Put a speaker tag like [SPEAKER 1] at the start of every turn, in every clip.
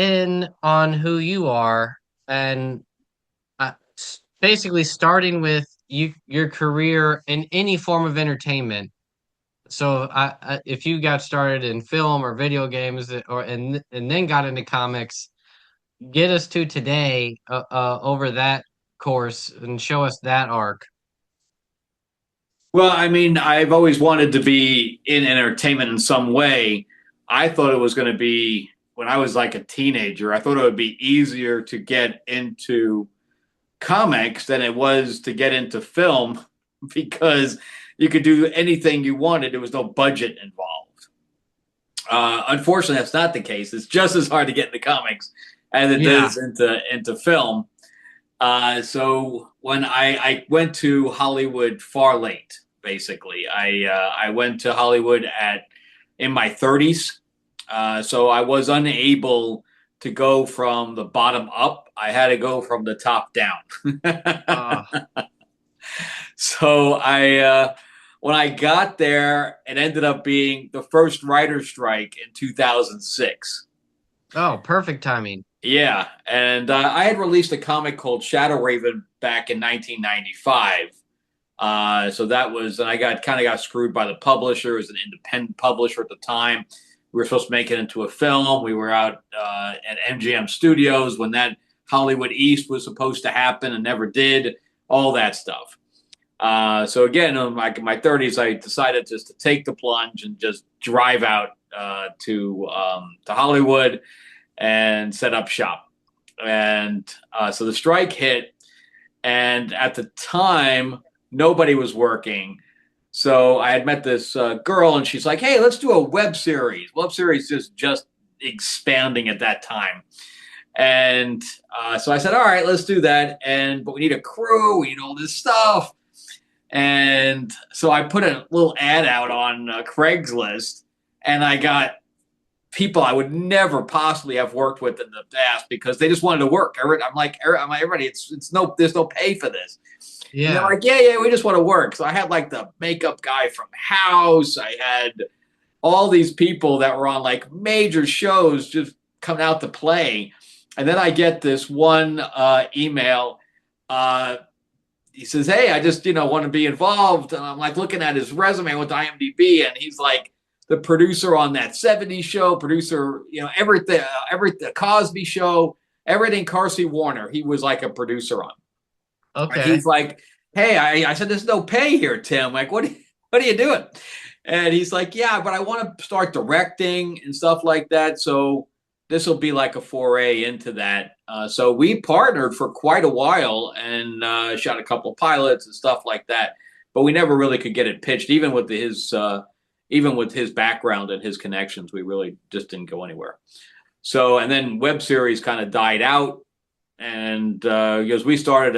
[SPEAKER 1] in on who you are and basically starting with your career in any form of entertainment. So if you got started in film or video games and then got into comics, get us to today over that course and show us that arc.
[SPEAKER 2] Well, I mean, I've always wanted to be in entertainment in some way. I thought it was going to be when I was like a teenager. I thought it would be easier to get into comics than it was to get into film because you could do anything you wanted. There was no budget involved. Unfortunately, that's not the case. It's just as hard to get into comics as it
[SPEAKER 1] Yeah.
[SPEAKER 2] is into film. So when I went to Hollywood far late, basically, I went to Hollywood at in my 30s. So I was unable to go from the bottom up. I had to go from the top down.
[SPEAKER 1] Uh,
[SPEAKER 2] So when I got there, it ended up being the first writer's strike in 2006.
[SPEAKER 1] oh, perfect timing.
[SPEAKER 2] Yeah, and I had released a comic called Shadow Raven back in 1995. So that was, and I got screwed by the publisher. It was an independent publisher at the time. We were supposed to make it into a film. We were out at MGM Studios when that Hollywood East was supposed to happen and never did. All that stuff. So again, in my 30s, I decided just to take the plunge and just drive out to Hollywood and set up shop. And so the strike hit, and at the time, nobody was working. So I had met this girl, and she's like, "Hey, let's do a web series." Web series is just expanding at that time, and so I said, "All right, let's do that." But we need a crew, we need all this stuff, and so I put a little ad out on Craigslist, and I got people I would never possibly have worked with in the past because they just wanted to work. I'm like everybody, it's no, there's no pay for this. And they're
[SPEAKER 1] Yeah.
[SPEAKER 2] like, yeah, we just want to work. So I had like the makeup guy from House. I had all these people that were on like major shows just coming out to play. And then I get this one email. He says, "Hey, I just want to be involved." And I'm like looking at his resume with IMDb, and he's like the producer on that '70s show, producer, everything, the Cosby Show, everything. Carsey Warner, he was like a producer on. And
[SPEAKER 1] Okay.
[SPEAKER 2] he's like, "Hey," I said, "There's no pay here, Tim. Like, what are you doing?" And he's like, "Yeah, but I want to start directing and stuff like that. So this will be like a foray into that." So we partnered for quite a while and shot a couple of pilots and stuff like that. But we never really could get it pitched, even with his background and his connections. We really just didn't go anywhere. So and then web series kind of died out, and because we started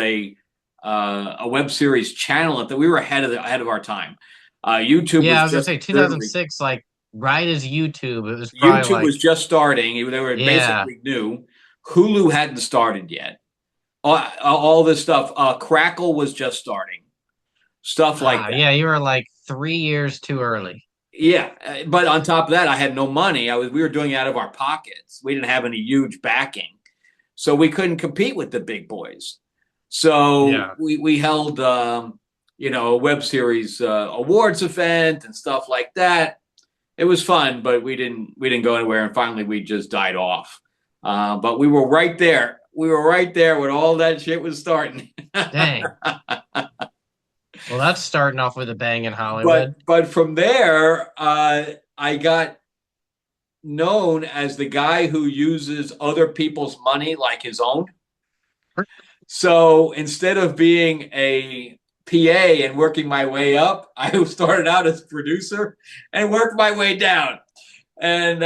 [SPEAKER 2] a web series channel that we were ahead of our time. YouTube
[SPEAKER 1] Yeah, I
[SPEAKER 2] was
[SPEAKER 1] was gonna
[SPEAKER 2] just
[SPEAKER 1] say 2006, like right as YouTube. It was probably
[SPEAKER 2] YouTube
[SPEAKER 1] like,
[SPEAKER 2] was just starting. They were
[SPEAKER 1] yeah.
[SPEAKER 2] basically new. Hulu hadn't started yet. All this stuff. Crackle was just starting. Stuff like
[SPEAKER 1] Ah,
[SPEAKER 2] that.
[SPEAKER 1] yeah, you were like 3 years too early.
[SPEAKER 2] Yeah, but on top of that, I had no money. We were doing it out of our pockets. We didn't have any huge backing, so we couldn't compete with the big boys. So
[SPEAKER 1] Yeah.
[SPEAKER 2] we held a web series awards event and stuff like that. It was fun, but we didn't go anywhere. And finally, we just died off. But we were right there. We were right there when all that shit was starting.
[SPEAKER 1] Dang. Well, that's starting off with a bang in Hollywood.
[SPEAKER 2] But from there, I got known as the guy who uses other people's money like his own. So instead of being a PA and working my way up, I started out as producer and worked my way down. And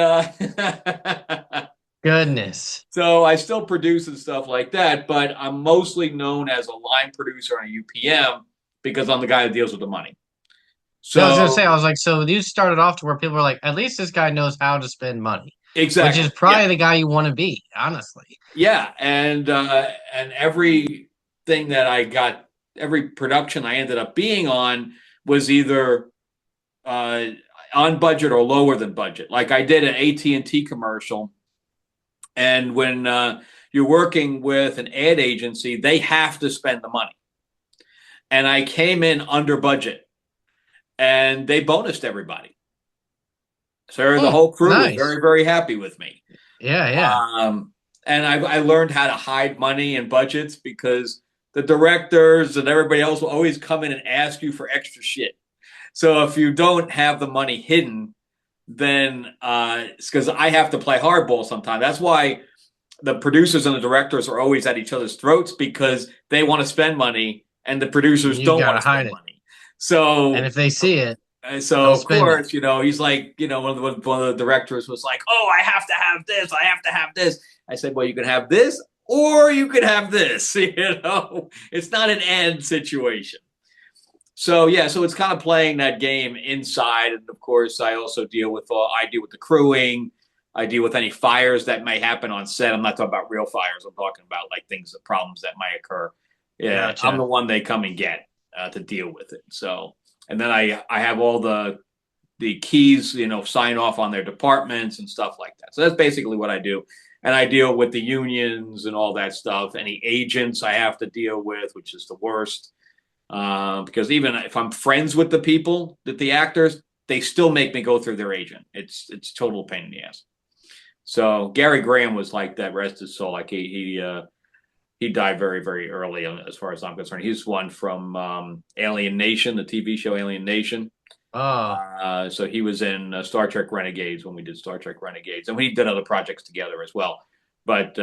[SPEAKER 1] Goodness.
[SPEAKER 2] so I still produce and stuff like that, but I'm mostly known as a line producer on a UPM because I'm the guy that deals with the money.
[SPEAKER 1] Yeah, I was gonna say,
[SPEAKER 2] So
[SPEAKER 1] I was like, so you started off to where people were like, at least this guy knows how to spend money, which is
[SPEAKER 2] exactly, yeah,
[SPEAKER 1] probably the guy you want to be, honestly.
[SPEAKER 2] yeah, and everything that I got, every production I ended up being on was either uh, on budget or lower than budget. Like I did an AT&T commercial And when you're working with an ad agency, they have to spend the money. And I came in under budget, and they bonused everybody. So the
[SPEAKER 1] Hmm,
[SPEAKER 2] whole crew was
[SPEAKER 1] nice.
[SPEAKER 2] very, very happy with me.
[SPEAKER 1] Yeah, yeah.
[SPEAKER 2] And I learned how to hide money and budgets because the directors and everybody else will always come in and ask you for extra shit. So if you don't have the money hidden, then it's because I have to play hardball sometimes. That's why the producers and the directors are always at each other's throats because they want to spend money and the producers
[SPEAKER 1] You
[SPEAKER 2] don't want
[SPEAKER 1] gotta
[SPEAKER 2] to spend
[SPEAKER 1] hide it.
[SPEAKER 2] money.
[SPEAKER 1] And
[SPEAKER 2] So
[SPEAKER 1] if they see it,
[SPEAKER 2] so
[SPEAKER 1] they'll
[SPEAKER 2] of
[SPEAKER 1] spend it.
[SPEAKER 2] course, he's like, one of the directors was like, "Oh, I have to have this. I have to have this." I said, "Well, you can have this, or you could have this." It's not an and situation. So yeah, so it's kind of playing that game inside, and of course, I also deal with the crewing. I deal with any fires that may happen on set. I'm not talking about real fires. I'm talking about like things, problems that might occur. Yeah, I'm
[SPEAKER 1] Gotcha.
[SPEAKER 2] the one they come and get to deal with it. So, and then I have all the keys, sign off on their departments and stuff like that. So that's basically what I do. And I deal with the unions and all that stuff. Any agents I have to deal with, which is the worst. Because even if I'm friends with the people, that the actors, they still make me go through their agent. It's total pain in the ass. So Gary Graham was like that. Rest his soul. Like he died very very early, as far as I'm concerned. He's one from Alien Nation, the TV show Alien Nation.
[SPEAKER 1] Oh,
[SPEAKER 2] So he was in Star Trek Renegades when we did Star Trek Renegades, and we did other projects together as well. But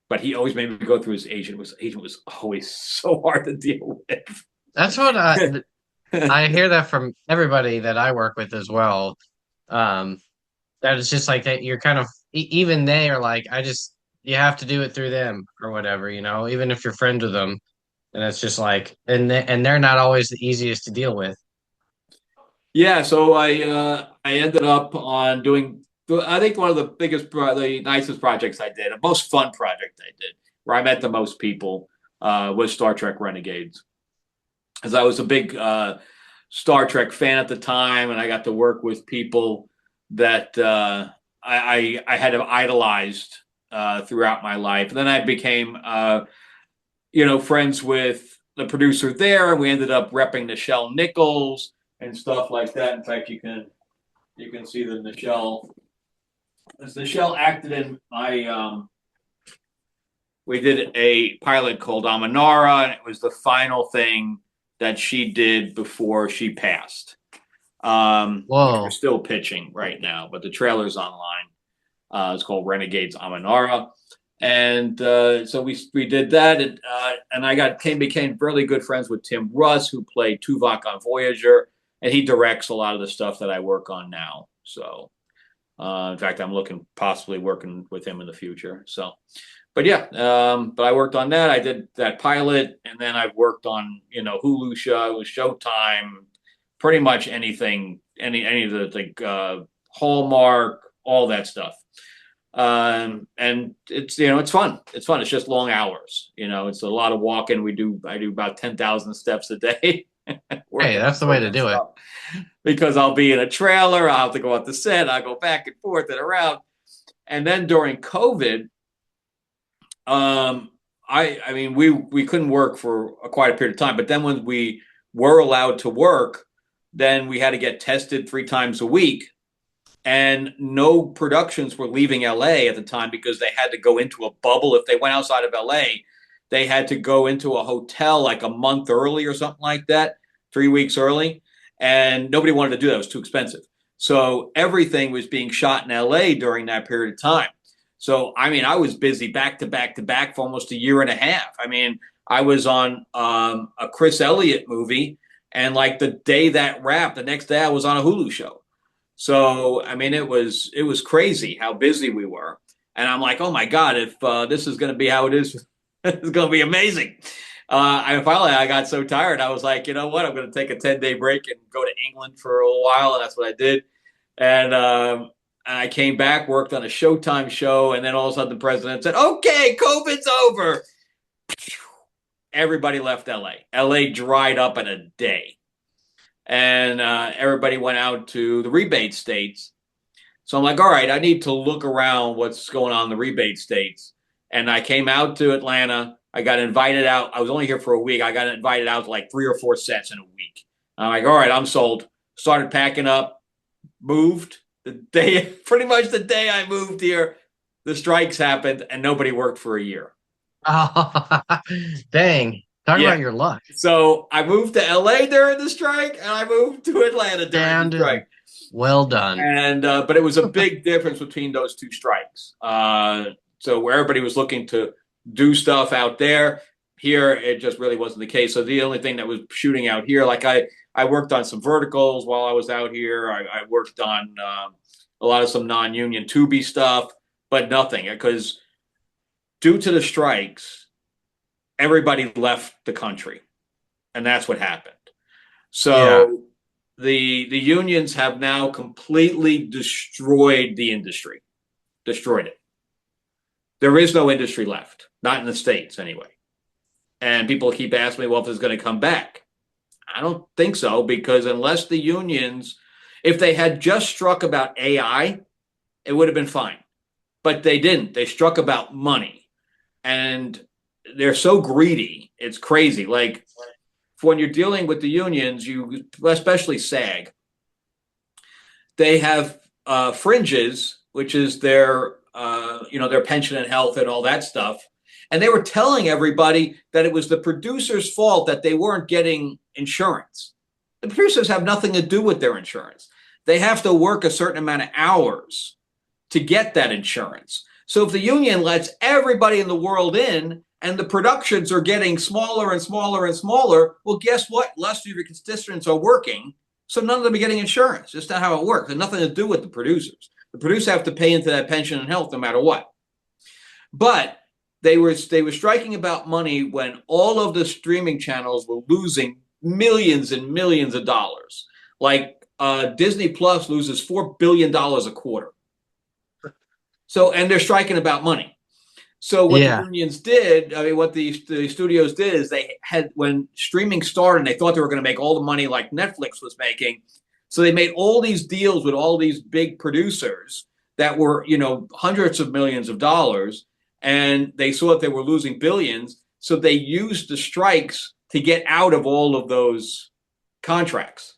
[SPEAKER 2] but he always made me go through his agent. His agent was always so hard to deal with.
[SPEAKER 1] that's what I hear that from everybody that I work with as well. Um, that it's just like that you're kind of even they are like, I just you have to do it through them or whatever, even if you're friends with them. And it's just like and they're not always the easiest to deal with.
[SPEAKER 2] Yeah, so I ended up on doing I think one of the nicest projects I did, the most fun project I did, where I met the most people, was Star Trek Renegades, because I was a big Star Trek fan at the time, and I got to work with people that I had idolized throughout my life. And then I became friends with the producer there, and we ended up repping Nichelle Nichols and stuff like that. In fact, you can see that Nichelle acted in my we did a pilot called Amanara, and it was the final thing that she did before she passed. Which we're
[SPEAKER 1] Whoa.
[SPEAKER 2] still pitching right now, but the trailer's online. It's called Renegades Amanara, and so we did that, and became really good friends with Tim Russ, who played Tuvok on Voyager, and he directs a lot of the stuff that I work on now. So, in fact, I'm looking possibly working with him in the future. So, but yeah, but I worked on that. I did that pilot, and then I've worked on Hulu shows, Showtime, pretty much anything, any of the like Hallmark, all that stuff. And it's fun. It's fun. It's just long hours. It's a lot of walking. I do about 10,000 steps a day.
[SPEAKER 1] Hey,
[SPEAKER 2] Working on
[SPEAKER 1] that's the way
[SPEAKER 2] so
[SPEAKER 1] to
[SPEAKER 2] much
[SPEAKER 1] do it.
[SPEAKER 2] stuff because I'll be in a trailer. I'll have to go out the set. I'll go back and forth and around. And then during COVID, um, I mean, we couldn't work for quite a period of time. But then when we were allowed to work, then we had to get tested 3 times a week, and no productions were leaving LA at the time because they had to go into a bubble. If they went outside of LA, they had to go into a hotel like a month early or something like that, 3 weeks early. And nobody wanted to do that. It was too expensive. So everything was being shot in LA during that period of time. So, I mean, I was busy back to back to back for almost a year and a half. I mean, I was on a Chris Elliott movie, and like the day that wrapped, the next day I was on a Hulu show. So I mean, it was crazy how busy we were, and I'm like, oh my god, if this is going to be how it is, it's going to be amazing. And finally, I got so tired, I was like, you know what, I'm going to take a 10-day break and go to England for a little while, and that's what I did. And I came back, worked on a Showtime show, and then all of a sudden the president said, "Okay, COVID's over." Everybody left LA. LA dried up in a day, and everybody went out to the rebate states. So I'm like, all right, I need to look around what's going on in the rebate states. And I came out to Atlanta. I got invited out. I was only here for a week. I got invited out to like 3 or 4 sets in a week. I'm like, all right, I'm sold. Started packing up, moved the day, pretty much the day I moved here, the strikes happened and nobody worked for a year.
[SPEAKER 1] Oh, dang. Talk
[SPEAKER 2] Yeah.
[SPEAKER 1] about your luck.
[SPEAKER 2] So I moved to LA during the strike and I moved to Atlanta during the
[SPEAKER 1] Down to
[SPEAKER 2] strike.
[SPEAKER 1] well done.
[SPEAKER 2] And but it was a big difference between those two strikes. So where everybody was looking to do stuff out there, here it just really wasn't the case. So the only thing that was shooting out here, like I worked on some verticals while I was out here. I worked on a lot of some non-union Tubi stuff, but nothing because due to the strikes, everybody left the country, and that's what happened.
[SPEAKER 1] Yeah.
[SPEAKER 2] So the unions have now completely destroyed the industry, destroyed it. There is no industry left, not in the States anyway. And people keep asking me, well, if it's going to come back. I don't think so, because unless the unions, if they had just struck about AI, it would have been fine. But they didn't. They struck about money. And they're so greedy. It's crazy. Like when you're dealing with the unions, you especially SAG, they have fringes, which is their their pension and health and all that stuff. And they were telling everybody that it was the producers' fault that they weren't getting insurance. The producers have nothing to do with their insurance. They have to work a certain amount of hours to get that insurance. So if the union lets everybody in the world in and the productions are getting smaller and smaller and smaller, well, guess what? Less of your constituents are working, so none of them are getting insurance. That's not how it works. It has nothing to do with the producers. The producers have to pay into that pension and health no matter what. But they were striking about money when all of the streaming channels were losing millions and millions of dollars. Like Disney Plus loses $4 billion a quarter. So, and they're striking about money. So what the
[SPEAKER 1] Yeah.
[SPEAKER 2] unions did, I mean, what the studios did is they had, when streaming started, and they thought they were going to make all the money like Netflix was making. So they made all these deals with all these big producers that were, hundreds of millions of dollars, and they saw that they were losing billions. So they used the strikes to get out of all of those contracts.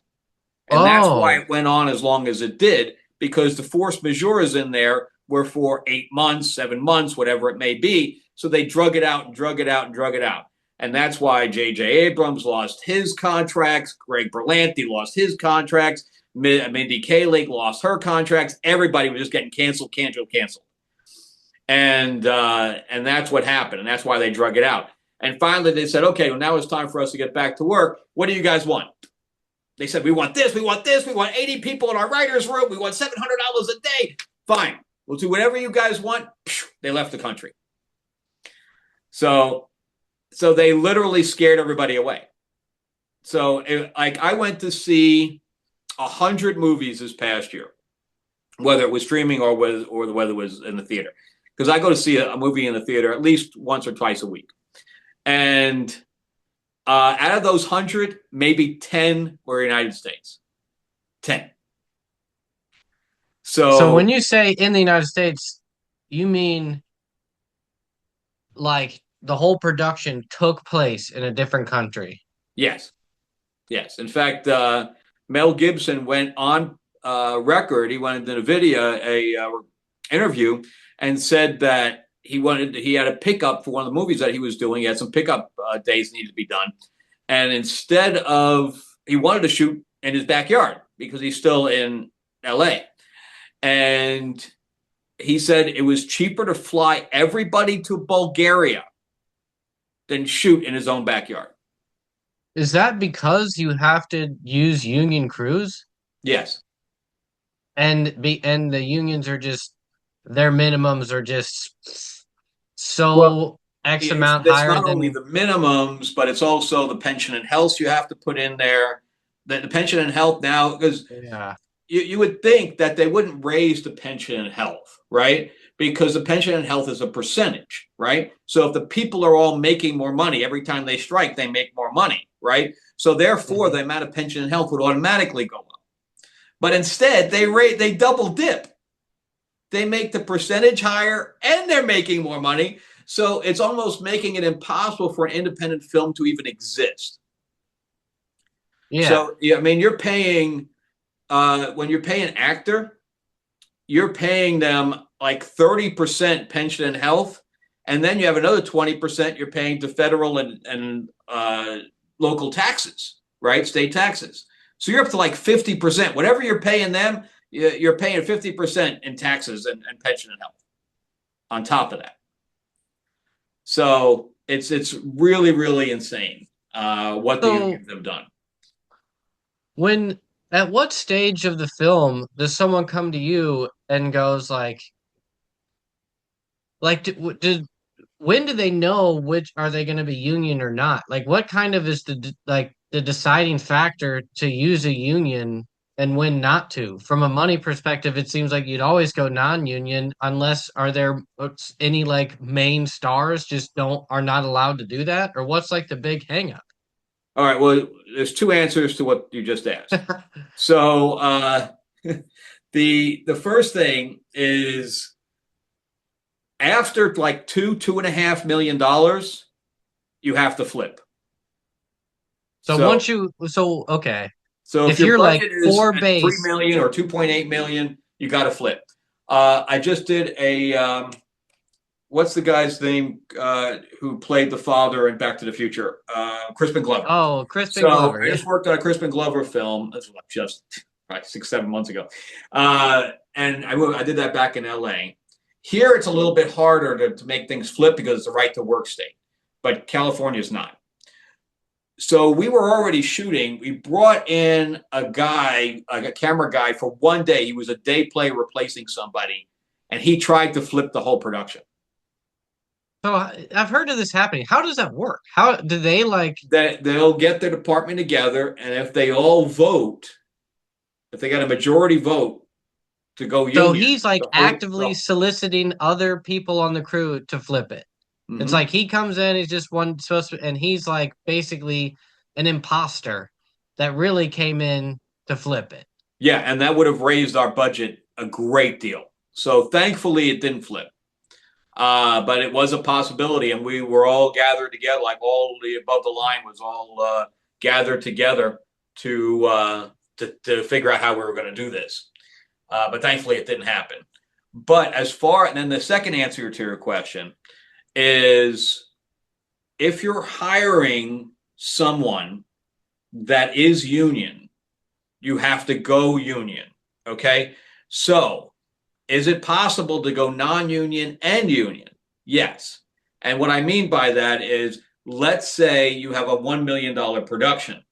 [SPEAKER 2] And that's why
[SPEAKER 1] Oh,
[SPEAKER 2] it went on as long as it did, because the force majeures in there were for 8 months, 7 months, whatever it may be. So they drug it out and drug it out and drug it out. And that's why J.J. Abrams lost his contracts. Greg Berlanti lost his contracts. Mindy Kaling lost her contracts. Everybody was just getting canceled. And that's what happened. And that's why they drug it out. And finally they said, okay, well, now it's time for us to get back to work. What do you guys want? They said, we want this, we want this, we want 80 people in our writer's room, we want $700 a day. Fine. We'll do whatever you guys want. They left the country. So they literally scared everybody away. So like I went to see 100 movies this past year, whether it was streaming or whether it was in the theater. Because I go to see a movie in the theater at least once or twice a week. And out of those 100, maybe 10 were United States. 10.
[SPEAKER 1] so
[SPEAKER 2] So
[SPEAKER 1] when you say in the United States, you mean like the whole production took place in a different country?
[SPEAKER 2] yes, yes. In fact, Mel Gibson went on record. He went into a video, a interview, and said that he had a pickup for one of the movies that he was doing. He had some pickup days needed to be done, and instead of he wanted to shoot in his backyard because he's still in L.A. And he said it was cheaper to fly everybody to Bulgaria than shoot in his own backyard.
[SPEAKER 1] Is that because you have to use union crews
[SPEAKER 2] Yes.
[SPEAKER 1] and the unions are just their minimums are just
[SPEAKER 2] Well,
[SPEAKER 1] so X amount
[SPEAKER 2] it's
[SPEAKER 1] higher
[SPEAKER 2] not only
[SPEAKER 1] than
[SPEAKER 2] the minimums, but it's also the pension and health you have to put in there. The pension and health now, because
[SPEAKER 1] yeah.
[SPEAKER 2] you would think that they wouldn't raise the pension and health, right? Because the pension and health is a percentage, right? So if the people are all making more money every time they strike, they make more money, right? So therefore,
[SPEAKER 1] Mhm.
[SPEAKER 2] the amount of pension and health would automatically go up. But instead, they double dip. they make the percentage higher and they're making more money. So it's almost making it impossible for an independent film to even exist.
[SPEAKER 1] Yeah.
[SPEAKER 2] So yeah, I mean, you're paying when you're paying an actor, you're paying them like 30% pension and health, and then you have another 20% you're paying to federal and local taxes, right? State taxes. So you're up to like 50%. Whatever you're paying them, you're paying 50% in taxes and pension and health on top of that. So it's really really insane what the
[SPEAKER 1] So
[SPEAKER 2] unions have done.
[SPEAKER 1] when at what stage of the film does someone come to you and goes did when do they know which are they going to be union or not? Like what kind of is the deciding factor to use a union and when not to? From a money perspective, it seems like you'd always go non-union unless are there any like main stars just don't are not allowed to do that or what's like the big hang up?
[SPEAKER 2] All right. Well, there's two answers to what you just asked. So the first thing is after like $2.5 million, you have to flip.
[SPEAKER 1] So
[SPEAKER 2] So
[SPEAKER 1] okay.
[SPEAKER 2] so if
[SPEAKER 1] If
[SPEAKER 2] your
[SPEAKER 1] you're like
[SPEAKER 2] budget is
[SPEAKER 1] for
[SPEAKER 2] at 3
[SPEAKER 1] base,
[SPEAKER 2] million or 2.8 million, you got to flip. I just did a what's the guy's name who played the father in Back to the Future? Crispin Glover.
[SPEAKER 1] oh, Crispin
[SPEAKER 2] So
[SPEAKER 1] Glover,
[SPEAKER 2] I
[SPEAKER 1] yeah.
[SPEAKER 2] just worked on a Crispin Glover film. That's just like 6, 7 months ago, and I did that back in LA. Here, it's a little bit harder to make things flip because it's a right to work state, but California is not. So we were already shooting. We brought in a guy, like a camera guy, for one day. He was a day play replacing somebody, and he tried to flip the whole production.
[SPEAKER 1] So I've heard of this happening. How does that work? How do they like?
[SPEAKER 2] That they'll get their department together, and if they all vote, if they got a majority vote to go
[SPEAKER 1] So
[SPEAKER 2] union,
[SPEAKER 1] he's like
[SPEAKER 2] the whole
[SPEAKER 1] actively
[SPEAKER 2] no.
[SPEAKER 1] soliciting other people on the crew to flip it. It's
[SPEAKER 2] Mm-hmm.
[SPEAKER 1] like he comes in, he's just one supposed to, and he's like basically an imposter that really came in to flip it.
[SPEAKER 2] Yeah, and that would have raised our budget a great deal. So thankfully, it didn't flip. But it was a possibility, and we were all gathered together, like all the above the line was all gathered together to figure out how we were going to do this. But thankfully, it didn't happen. But as far, and then the second answer to your question is if you're hiring someone that is union, you have to go union. Okay. So is it possible to go non-union and union? Yes. And what I mean by that is, let's say you have a $1 million production,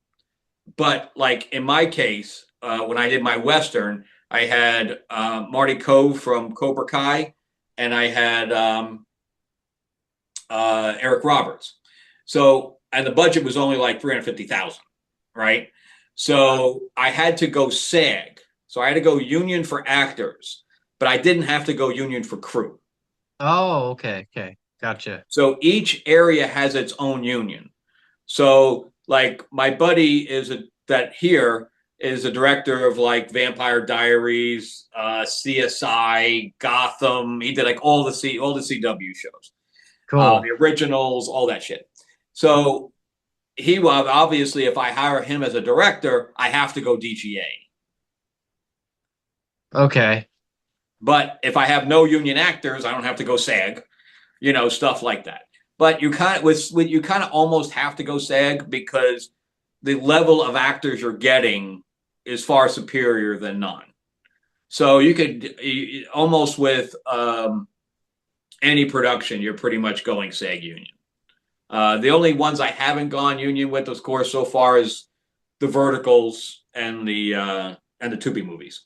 [SPEAKER 2] but like in my case, when I did my Western, I had Marty Cove from Cobra Kai, and I had Eric Roberts. So, and the budget was only like 350,000, right? So I had to go SAG. So I had to go union for actors, but I didn't have to go union for crew.
[SPEAKER 1] Oh, okay, okay, gotcha.
[SPEAKER 2] So each area has its own union. So like my buddy that here is a director of like Vampire Diaries, CSI, Gotham. He did like all the CW shows,
[SPEAKER 1] Cool.
[SPEAKER 2] the originals, all that shit. So he will obviously, if I hire him as a director, I have to go DGA.
[SPEAKER 1] Okay.
[SPEAKER 2] But if I have no union actors, I don't have to go SAG, stuff like that. But you kind of almost have to go SAG because the level of actors you're getting is far superior than none. So almost with any production, you're pretty much going SAG union. The only ones I haven't gone union with, of course, so far is the Verticals and the Tubi movies.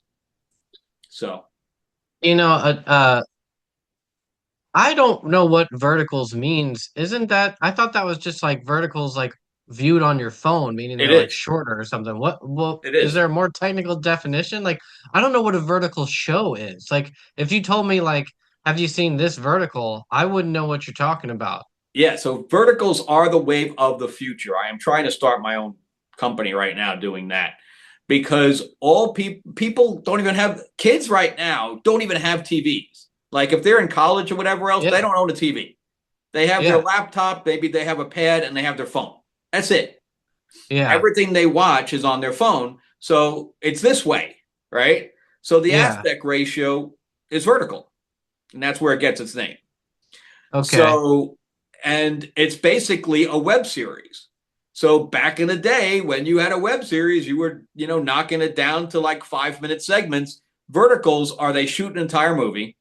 [SPEAKER 2] So
[SPEAKER 1] You know, I don't know what verticals means. Isn't that? I thought that was just like verticals like viewed on your phone, meaning
[SPEAKER 2] it
[SPEAKER 1] they're like
[SPEAKER 2] is.
[SPEAKER 1] shorter or something. What
[SPEAKER 2] It
[SPEAKER 1] is
[SPEAKER 2] is.
[SPEAKER 1] there a more technical definition? Like I don't know what a vertical show is. Like if you told me like have you seen this vertical, I wouldn't know what you're talking about.
[SPEAKER 2] Yeah. So verticals are the wave of the future. I am trying to start my own company right now doing that. because all people don't even have kids right now, don't even have TVs. Like if they're in college or whatever else, they
[SPEAKER 1] Yeah.
[SPEAKER 2] don't own a TV. They have their
[SPEAKER 1] Yeah.
[SPEAKER 2] laptop, maybe they have a pad, and they have their phone. That's it.
[SPEAKER 1] Yeah.
[SPEAKER 2] Everything they watch is on their phone. So it's this way, right? So the
[SPEAKER 1] Yeah.
[SPEAKER 2] aspect ratio is vertical, and that's where it gets its name.
[SPEAKER 1] Okay.
[SPEAKER 2] So, and it's basically a web series. So back in the day when you had a web series, you were, knocking it down to like 5 minute segments. Verticals are they shoot an entire movie,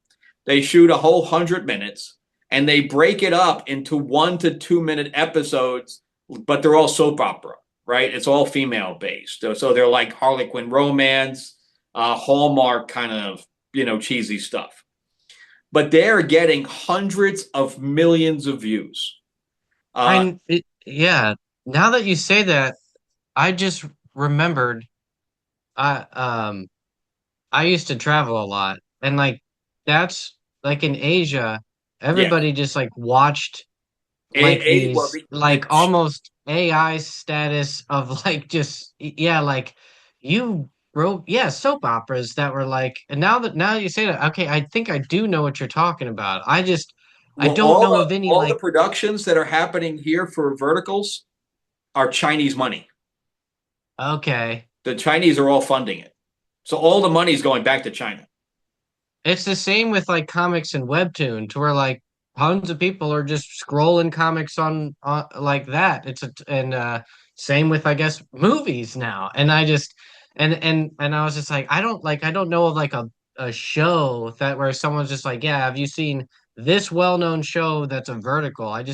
[SPEAKER 2] they shoot a whole 100 minutes, and they break it up into 1 to 2 minute episodes, but they're all soap opera, right? It's all female based. So they're like Harlequin romance, Hallmark kind of, cheesy stuff, but they're getting hundreds of millions of views. Uh,
[SPEAKER 1] Yeah. Now that you say that, I just remembered I I used to travel a lot, and like that's like in Asia,
[SPEAKER 2] yeah,
[SPEAKER 1] everybody just like watched like
[SPEAKER 2] well,
[SPEAKER 1] these like almost AI status of like just yeah, like you wrote yeah, soap operas that were like, and now that you say that, okay, I think I do know what you're talking about. I
[SPEAKER 2] well,
[SPEAKER 1] don't know of any
[SPEAKER 2] all the
[SPEAKER 1] like
[SPEAKER 2] productions that are happening here for verticals are Chinese money.
[SPEAKER 1] okay.
[SPEAKER 2] The Chinese are all funding it, so all the money is going back to China.
[SPEAKER 1] It's the same with like comics and webtoon, to where like tons of people are just scrolling comics on like that. Same with I guess movies now. And I just and I was just like I don't know of like a show that where someone's just like, yeah, have you seen this well-known show that's a vertical? I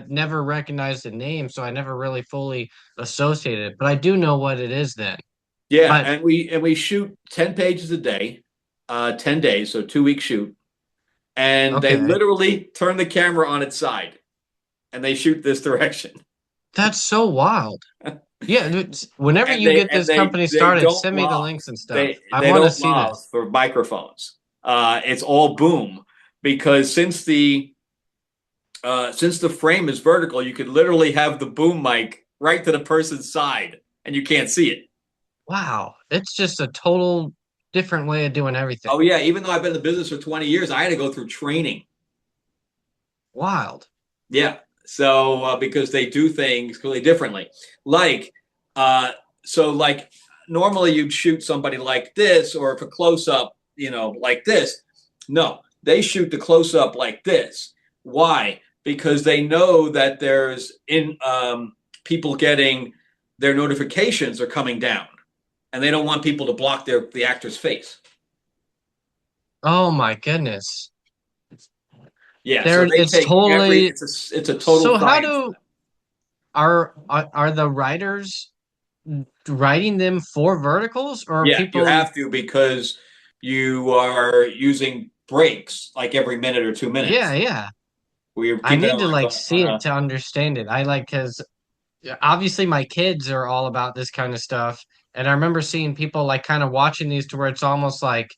[SPEAKER 1] never recognized the name, so I never really fully associated it. But I do know what it is then.
[SPEAKER 2] Yeah,
[SPEAKER 1] But
[SPEAKER 2] and we shoot 10 pages a day, 10 days, so 2 week shoot, and they
[SPEAKER 1] okay.
[SPEAKER 2] literally turn the camera on its side and they shoot this direction.
[SPEAKER 1] That's so wild. Yeah, whenever
[SPEAKER 2] and
[SPEAKER 1] you
[SPEAKER 2] they
[SPEAKER 1] get
[SPEAKER 2] and
[SPEAKER 1] this
[SPEAKER 2] they
[SPEAKER 1] company
[SPEAKER 2] they
[SPEAKER 1] started,
[SPEAKER 2] don't
[SPEAKER 1] send me the
[SPEAKER 2] mouth.
[SPEAKER 1] links and stuff.
[SPEAKER 2] They
[SPEAKER 1] I
[SPEAKER 2] they
[SPEAKER 1] want to
[SPEAKER 2] don't
[SPEAKER 1] see
[SPEAKER 2] mouth
[SPEAKER 1] this.
[SPEAKER 2] for microphones. It's all boom because since the frame is vertical, you could literally have the boom mic right to the person's side, and you can't see it.
[SPEAKER 1] Wow, it's just a total different way of doing everything.
[SPEAKER 2] Oh yeah, even though I've been in the business for 20 years, I had to go through training.
[SPEAKER 1] Wild.
[SPEAKER 2] Yeah. So because they do things completely differently, like uh, like normally you'd shoot somebody like this, or if a close up, like this. No, they shoot the close up like this. Why? Because they know that there's in people getting their notifications are coming down, and they don't want people to block the actor's face.
[SPEAKER 1] Oh my goodness.
[SPEAKER 2] Yeah. So
[SPEAKER 1] There,
[SPEAKER 2] they
[SPEAKER 1] it's
[SPEAKER 2] take every.
[SPEAKER 1] totally.
[SPEAKER 2] It's a total
[SPEAKER 1] So how
[SPEAKER 2] science for
[SPEAKER 1] do
[SPEAKER 2] them.
[SPEAKER 1] are the writers writing them for verticals, or are
[SPEAKER 2] Yeah, you
[SPEAKER 1] people?
[SPEAKER 2] have to because you are using breaks like every minute or 2 minutes.
[SPEAKER 1] Yeah, yeah.
[SPEAKER 2] We're
[SPEAKER 1] I
[SPEAKER 2] keeping it
[SPEAKER 1] need to like see
[SPEAKER 2] on
[SPEAKER 1] it
[SPEAKER 2] a.
[SPEAKER 1] to understand it. I like because obviously my kids are all about this kind of stuff, and I remember seeing people like kind of watching these to where it's almost like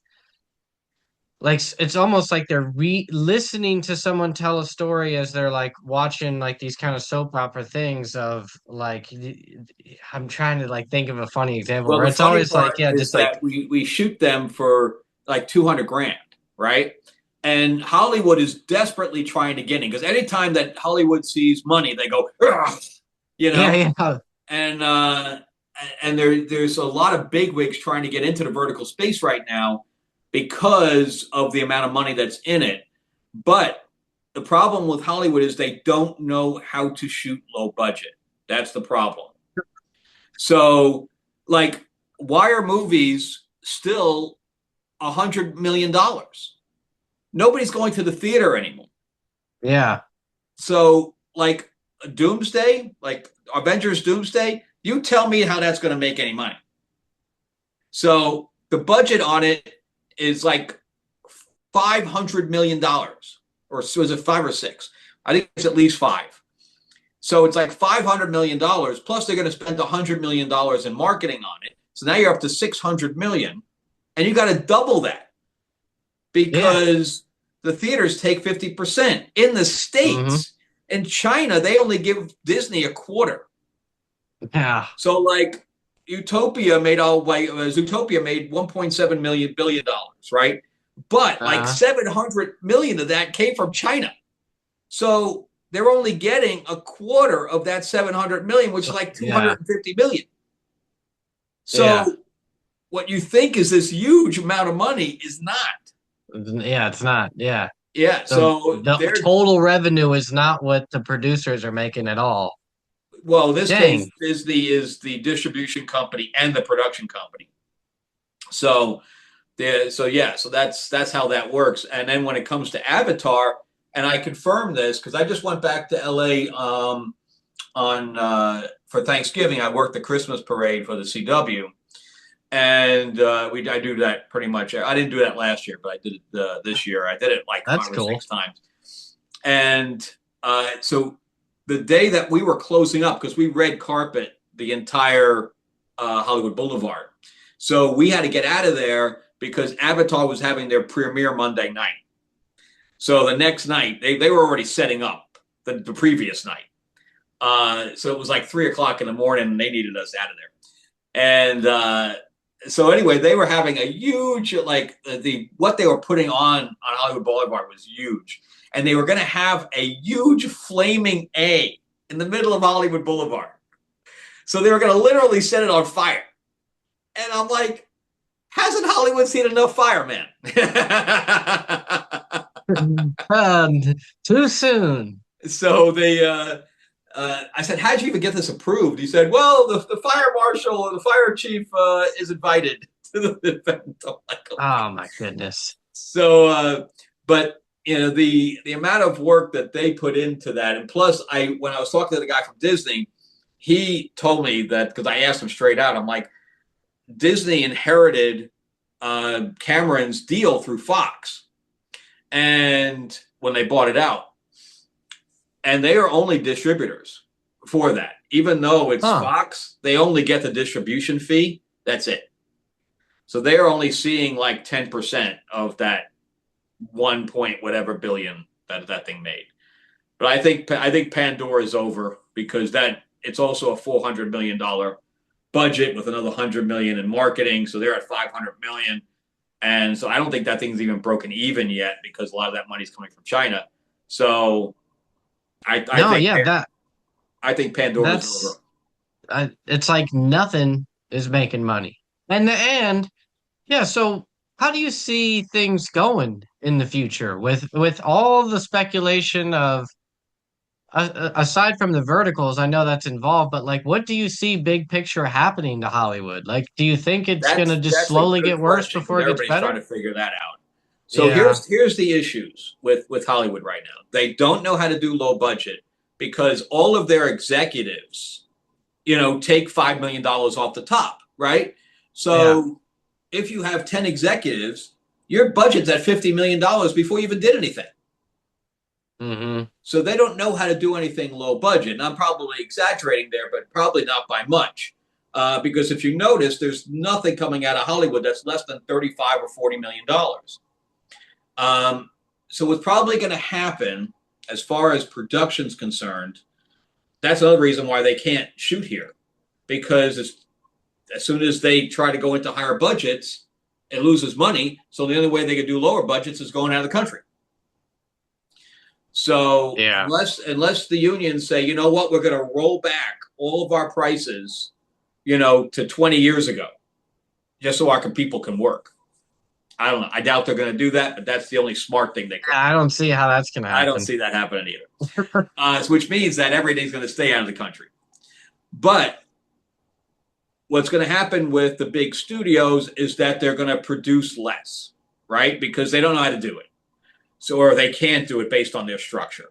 [SPEAKER 1] it's almost like they're listening to someone tell a story as they're like watching like these kind of soap opera things of like I'm trying to like think of a funny example
[SPEAKER 2] Well,
[SPEAKER 1] where
[SPEAKER 2] the
[SPEAKER 1] it's
[SPEAKER 2] funny
[SPEAKER 1] always like
[SPEAKER 2] part
[SPEAKER 1] yeah,
[SPEAKER 2] is
[SPEAKER 1] just like
[SPEAKER 2] that we shoot them for like 200 grand, right? And Hollywood is desperately trying to get in because anytime that Hollywood sees money, they go, "Ugh," you
[SPEAKER 1] yeah,
[SPEAKER 2] know,
[SPEAKER 1] yeah,
[SPEAKER 2] and there's a lot of bigwigs trying to get into the vertical space right now because of the amount of money that's in it. But the problem with Hollywood is they don't know how to shoot low budget. That's the problem. So, like, why are movies still $100 million? Nobody's going to the theater anymore.
[SPEAKER 1] yeah,
[SPEAKER 2] So, like, Doomsday, like Avengers Doomsday, you tell me how that's going to make any money. So the budget on it is like $500 million, or was it five or six? I think it's at least five. So it's like $500 million plus they're going to spend $100 million in marketing on it. So now you're up to 600 million, and you got to double that
[SPEAKER 1] yeah,
[SPEAKER 2] because the theaters take 50% in the
[SPEAKER 1] mm-hmm,
[SPEAKER 2] states. In China, they only give Disney a quarter.
[SPEAKER 1] yeah,
[SPEAKER 2] So like Utopia made Zootopia made 1.7 billion dollars, right? But like
[SPEAKER 1] Uh,
[SPEAKER 2] 700 million of that came from China. So they're only getting a quarter of that 700 million, which is like
[SPEAKER 1] yeah,
[SPEAKER 2] 250 million.
[SPEAKER 1] yeah,
[SPEAKER 2] So what you think is this huge amount of money is not.
[SPEAKER 1] yeah. It's not. Yeah,
[SPEAKER 2] Yeah. So
[SPEAKER 1] the
[SPEAKER 2] they're,
[SPEAKER 1] total revenue is not what the producers are making at all.
[SPEAKER 2] well, in this case,
[SPEAKER 1] Dang.
[SPEAKER 2] Disney is the distribution company and the production company. So so yeah, so that's how that works. And then when it comes to Avatar, and I confirmed this because I just went back to LA on for Thanksgiving. I worked the Christmas parade for the CW, and I do that pretty much. I didn't do that last year, but I did it this year. I did it like
[SPEAKER 1] That's
[SPEAKER 2] five or
[SPEAKER 1] cool.
[SPEAKER 2] six times. And so the day that we were closing up, because we red carpet the entire Hollywood Boulevard, so we had to get out of there because Avatar was having their premiere Monday night. So the next night, they were already setting up the previous night. So it was like 3 o'clock in the morning, and they needed us out of there. And so anyway, they were having a huge like the what they were putting on Hollywood Boulevard was huge, and they were going to have a huge flaming A in the middle of Hollywood Boulevard. So they were going to literally set it on fire. And I'm like, hasn't Hollywood seen enough fire, man?
[SPEAKER 1] Um, too soon.
[SPEAKER 2] So I said, how'd you even get this approved? He said, well, the fire marshal or the fire chief is invited to the event. I'm like, oh my.
[SPEAKER 1] Oh my goodness.
[SPEAKER 2] So, but you know, the amount of work that they put into that, and plus, when I was talking to the guy from Disney, he told me that because I asked him straight out, I'm like, Disney inherited Cameron's deal through Fox, and when they bought it out, and they are only distributors for that. Even though it's
[SPEAKER 1] Huh.
[SPEAKER 2] Fox, they only get the distribution fee. That's it. So they are only seeing like 10% of that 1 point whatever billion that thing made. But I think Pandora is over because that it's also a $400 million budget with another 100 million in marketing, so they're at 500 million. And so I don't think that thing's even broken even yet because a lot of that money's coming from China. So I, I
[SPEAKER 1] No,
[SPEAKER 2] think
[SPEAKER 1] yeah,
[SPEAKER 2] I think Pandora's over.
[SPEAKER 1] that's it's like nothing is making money. And yeah, so how do you see things going in the future with all the speculation of aside from the verticals, I know that's involved, but like what do you see big picture happening to Hollywood? Like do you think it's gonna just
[SPEAKER 2] That's a
[SPEAKER 1] slowly
[SPEAKER 2] good
[SPEAKER 1] get worse
[SPEAKER 2] question because
[SPEAKER 1] before it gets
[SPEAKER 2] everybody's trying
[SPEAKER 1] better?
[SPEAKER 2] to figure that out. So
[SPEAKER 1] Yeah.
[SPEAKER 2] here's the issues with Hollywood right now. They don't know how to do low budget because all of their executives, take $5 million off the top, right?
[SPEAKER 1] Yeah.
[SPEAKER 2] So if you have 10 executives, your budget's at $50 million before you even did anything.
[SPEAKER 1] Mm-hmm.
[SPEAKER 2] So they don't know how to do anything low budget. And I'm probably exaggerating there, but probably not by much. Because if you notice, there's nothing coming out of Hollywood that's less than 35 or $40 million. Um, so what's probably going to happen, as far as production's concerned, that's another reason why they can't shoot here, because as soon as they try to go into higher budgets, it loses money. So the only way they could do lower budgets is going out of the country. So
[SPEAKER 1] Yeah.
[SPEAKER 2] unless the unions say, you know what, we're going to roll back all of our prices, to 20 years ago, just so our people can work. I don't know. I doubt they're going to do that, but that's the only smart thing they could
[SPEAKER 1] I
[SPEAKER 2] do.
[SPEAKER 1] don't see how that's gonna
[SPEAKER 2] I don't
[SPEAKER 1] happen.
[SPEAKER 2] see that happening either. Which means that everything's going to stay out of the country. But what's going to happen with the big studios is that they're going to produce less, right? Because they don't know how to do it. So, or they can't do it based on their structure.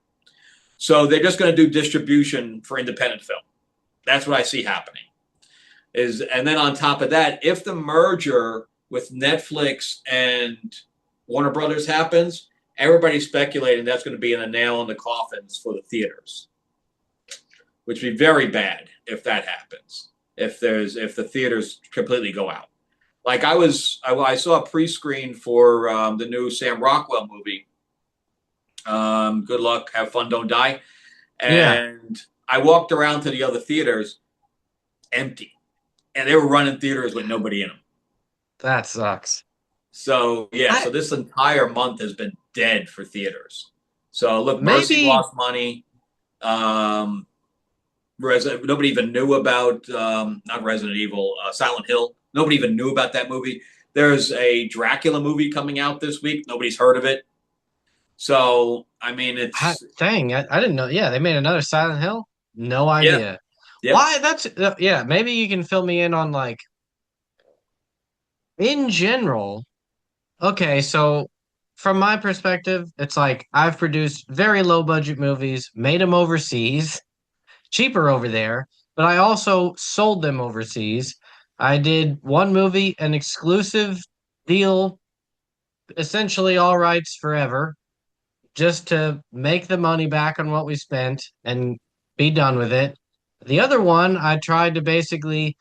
[SPEAKER 2] So they're just going to do distribution for independent film. That's what I see happening. And then on top of that, if the merger with Netflix and Warner Brothers happens, everybody's speculating that's going to be a nail in the coffins for the theaters, which would be very bad if that happens. If the theaters completely go out. Like I saw a pre-screen for the new Sam Rockwell movie. Good luck, have fun, don't die.
[SPEAKER 1] Yeah.
[SPEAKER 2] And I walked around to the other theaters, empty. and they were running theaters with nobody in them.
[SPEAKER 1] That sucks.
[SPEAKER 2] So yeah,
[SPEAKER 1] I
[SPEAKER 2] so this entire month has been dead for theaters. So look, Mercy
[SPEAKER 1] maybe
[SPEAKER 2] lost money. Um, Nobody even knew about not Resident Evil, Silent Hill. Nobody even knew about that movie. There's a Dracula movie coming out this week. Nobody's heard of it. So I mean, it's
[SPEAKER 1] dang, I didn't know. Yeah, they made another Silent Hill. No
[SPEAKER 2] yeah,
[SPEAKER 1] idea.
[SPEAKER 2] yep.
[SPEAKER 1] Why? That's yeah. Maybe you can fill me in on like in general. Okay, so from my perspective, it's like I've produced very low budget movies, made them overseas, cheaper over there, but I also sold them overseas. I did one movie, an exclusive deal, essentially all rights forever, just to make the money back on what we spent and be done with it. The other one, I tried to basically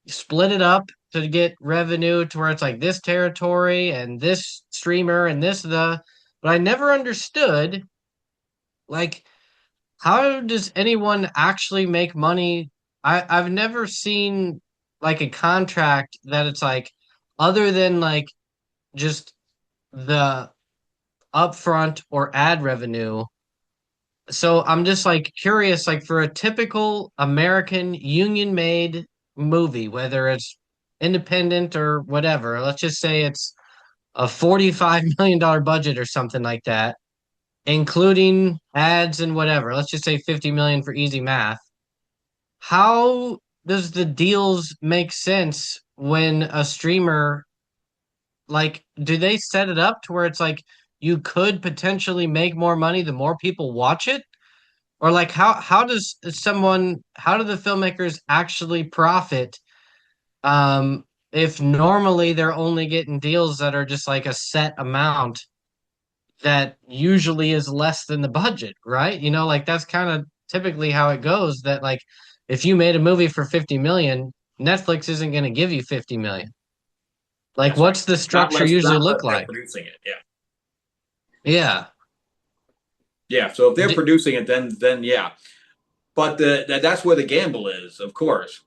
[SPEAKER 1] split it up to get revenue to where it's like this territory and this streamer and but I never understood like how does anyone actually make money? I've never seen like a contract that it's like other than like just the upfront or ad revenue. So I'm just like curious, like for a typical American union made movie, whether it's independent or whatever, let's just say it's a $45 million budget or something like that, including ads and whatever. Let's just say 50 million for easy math. How does the deals make sense when a streamer like do they set it up to where it's like you could potentially make more money the more people watch it? Or like how do the filmmakers actually profit if normally they're only getting deals that are just like a set amount that usually is less than the budget, right? You know, like that's kind of typically how it goes that like if you made a movie for 50 million, Netflix isn't going to give you 50 million. Like
[SPEAKER 2] That's right.
[SPEAKER 1] what's the structure usually
[SPEAKER 2] Not
[SPEAKER 1] look
[SPEAKER 2] unless they're
[SPEAKER 1] like?
[SPEAKER 2] producing it. Yeah,
[SPEAKER 1] Yeah.
[SPEAKER 2] yeah. So if they're
[SPEAKER 1] D
[SPEAKER 2] producing it, then yeah. But that's where the gamble is, of course.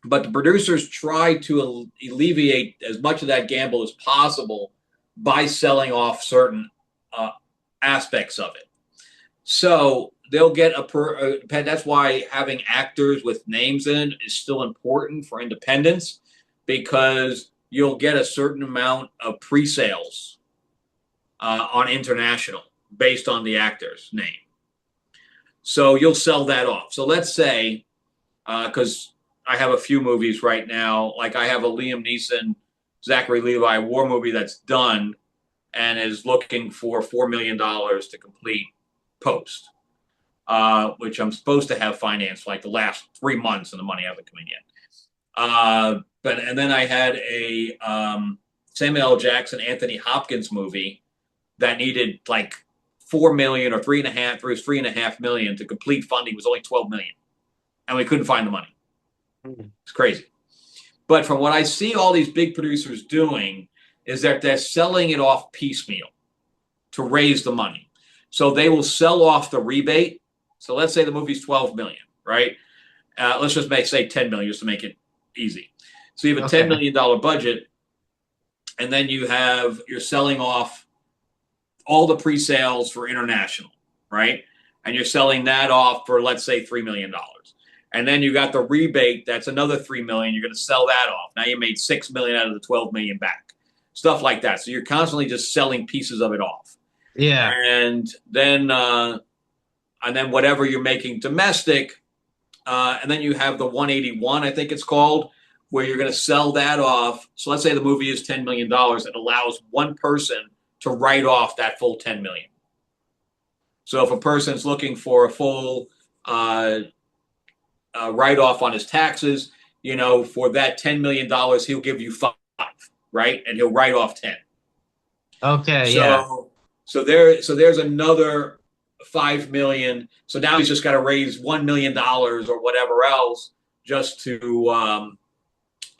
[SPEAKER 2] But the producers try to alleviate as much of that gamble as possible by selling off certain uh, aspects of it. So they'll get that's why having actors with names in is still important for independence because you'll get a certain amount of pre-sales on international based on the actor's name. So you'll sell that off. So let's say, because I have a few movies right now, like I have a Liam Neeson, Zachary Levi war movie that's done and is looking for $4 million to complete post, which I'm supposed to have financed like the last 3 months and the money hasn't come in yet. But and then I had a Samuel L. Jackson, Anthony Hopkins movie that needed like 4 million or 3.5, it was 3.5 million to complete funding. It was only 12 million, and we couldn't find the money. It's crazy. But from what I see, all these big producers doing is that they're selling it off piecemeal to raise the money. So they will sell off the rebate. So let's say the movie's 12 million, right? Let's just say 10 million just to make it easy. So you have a $10
[SPEAKER 1] Okay.
[SPEAKER 2] million budget, and then you're selling off all the pre-sales for international, right? And you're selling that off for let's say $3 million. And then you got the rebate, that's another 3 million. You're going to sell that off. Now you made 6 million out of the 12 million back. Stuff like that. So you're constantly just selling pieces of it off.
[SPEAKER 1] Yeah.
[SPEAKER 2] And then whatever you're making domestic, and then you have the 181, I think it's called, where you're going to sell that off. So let's say the movie is $10 million. It allows one person to write off that full 10 million. So if a person's looking for a full write off on his taxes, for that $10 million, he'll give you 5, right? And he'll write off 10.
[SPEAKER 1] Okay, yeah.
[SPEAKER 2] So there's another 5 million. So now he's just got to raise $1 million or whatever else just to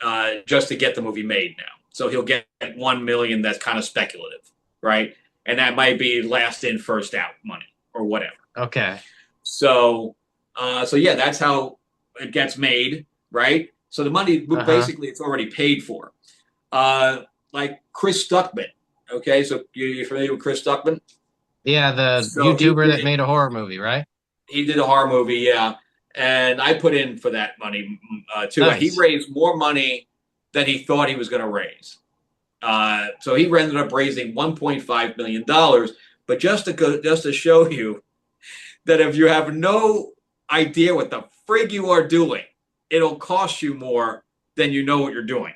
[SPEAKER 2] get the movie made now. So he'll get 1 million that's kind of speculative, right? And that might be last in, first out money or whatever.
[SPEAKER 1] Okay.
[SPEAKER 2] So yeah, that's how it gets made, right? So the money
[SPEAKER 1] Uh-huh.
[SPEAKER 2] basically it's already paid for. Like Chris Stuckman. Okay, so you familiar with Chris Stuckman?
[SPEAKER 1] Yeah, the
[SPEAKER 2] So
[SPEAKER 1] YouTuber that made a horror movie, right?
[SPEAKER 2] he did a horror movie, yeah, and I put in for that money too. He
[SPEAKER 1] Nice.
[SPEAKER 2] raised more money than he thought he was going to raise. So he ended up raising $1.5 million. But just to show you that if you have no idea what the frig you are doing, it'll cost you more than you know what you're doing.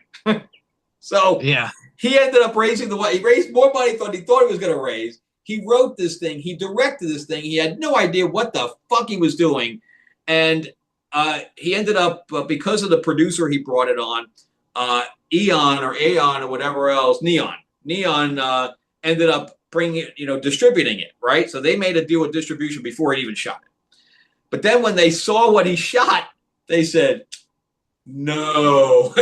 [SPEAKER 2] So
[SPEAKER 1] Yeah.
[SPEAKER 2] he ended up raising he raised more money than he thought he was going to raise. He wrote this thing, he directed this thing, he had no idea what the fuck he was doing, and he ended up because of the producer he brought it on, Eon or Aeon or whatever else, Neon ended up bringing it, distributing it, right? So they made a deal with distribution before he even shot it. But then when they saw what he shot, they said no.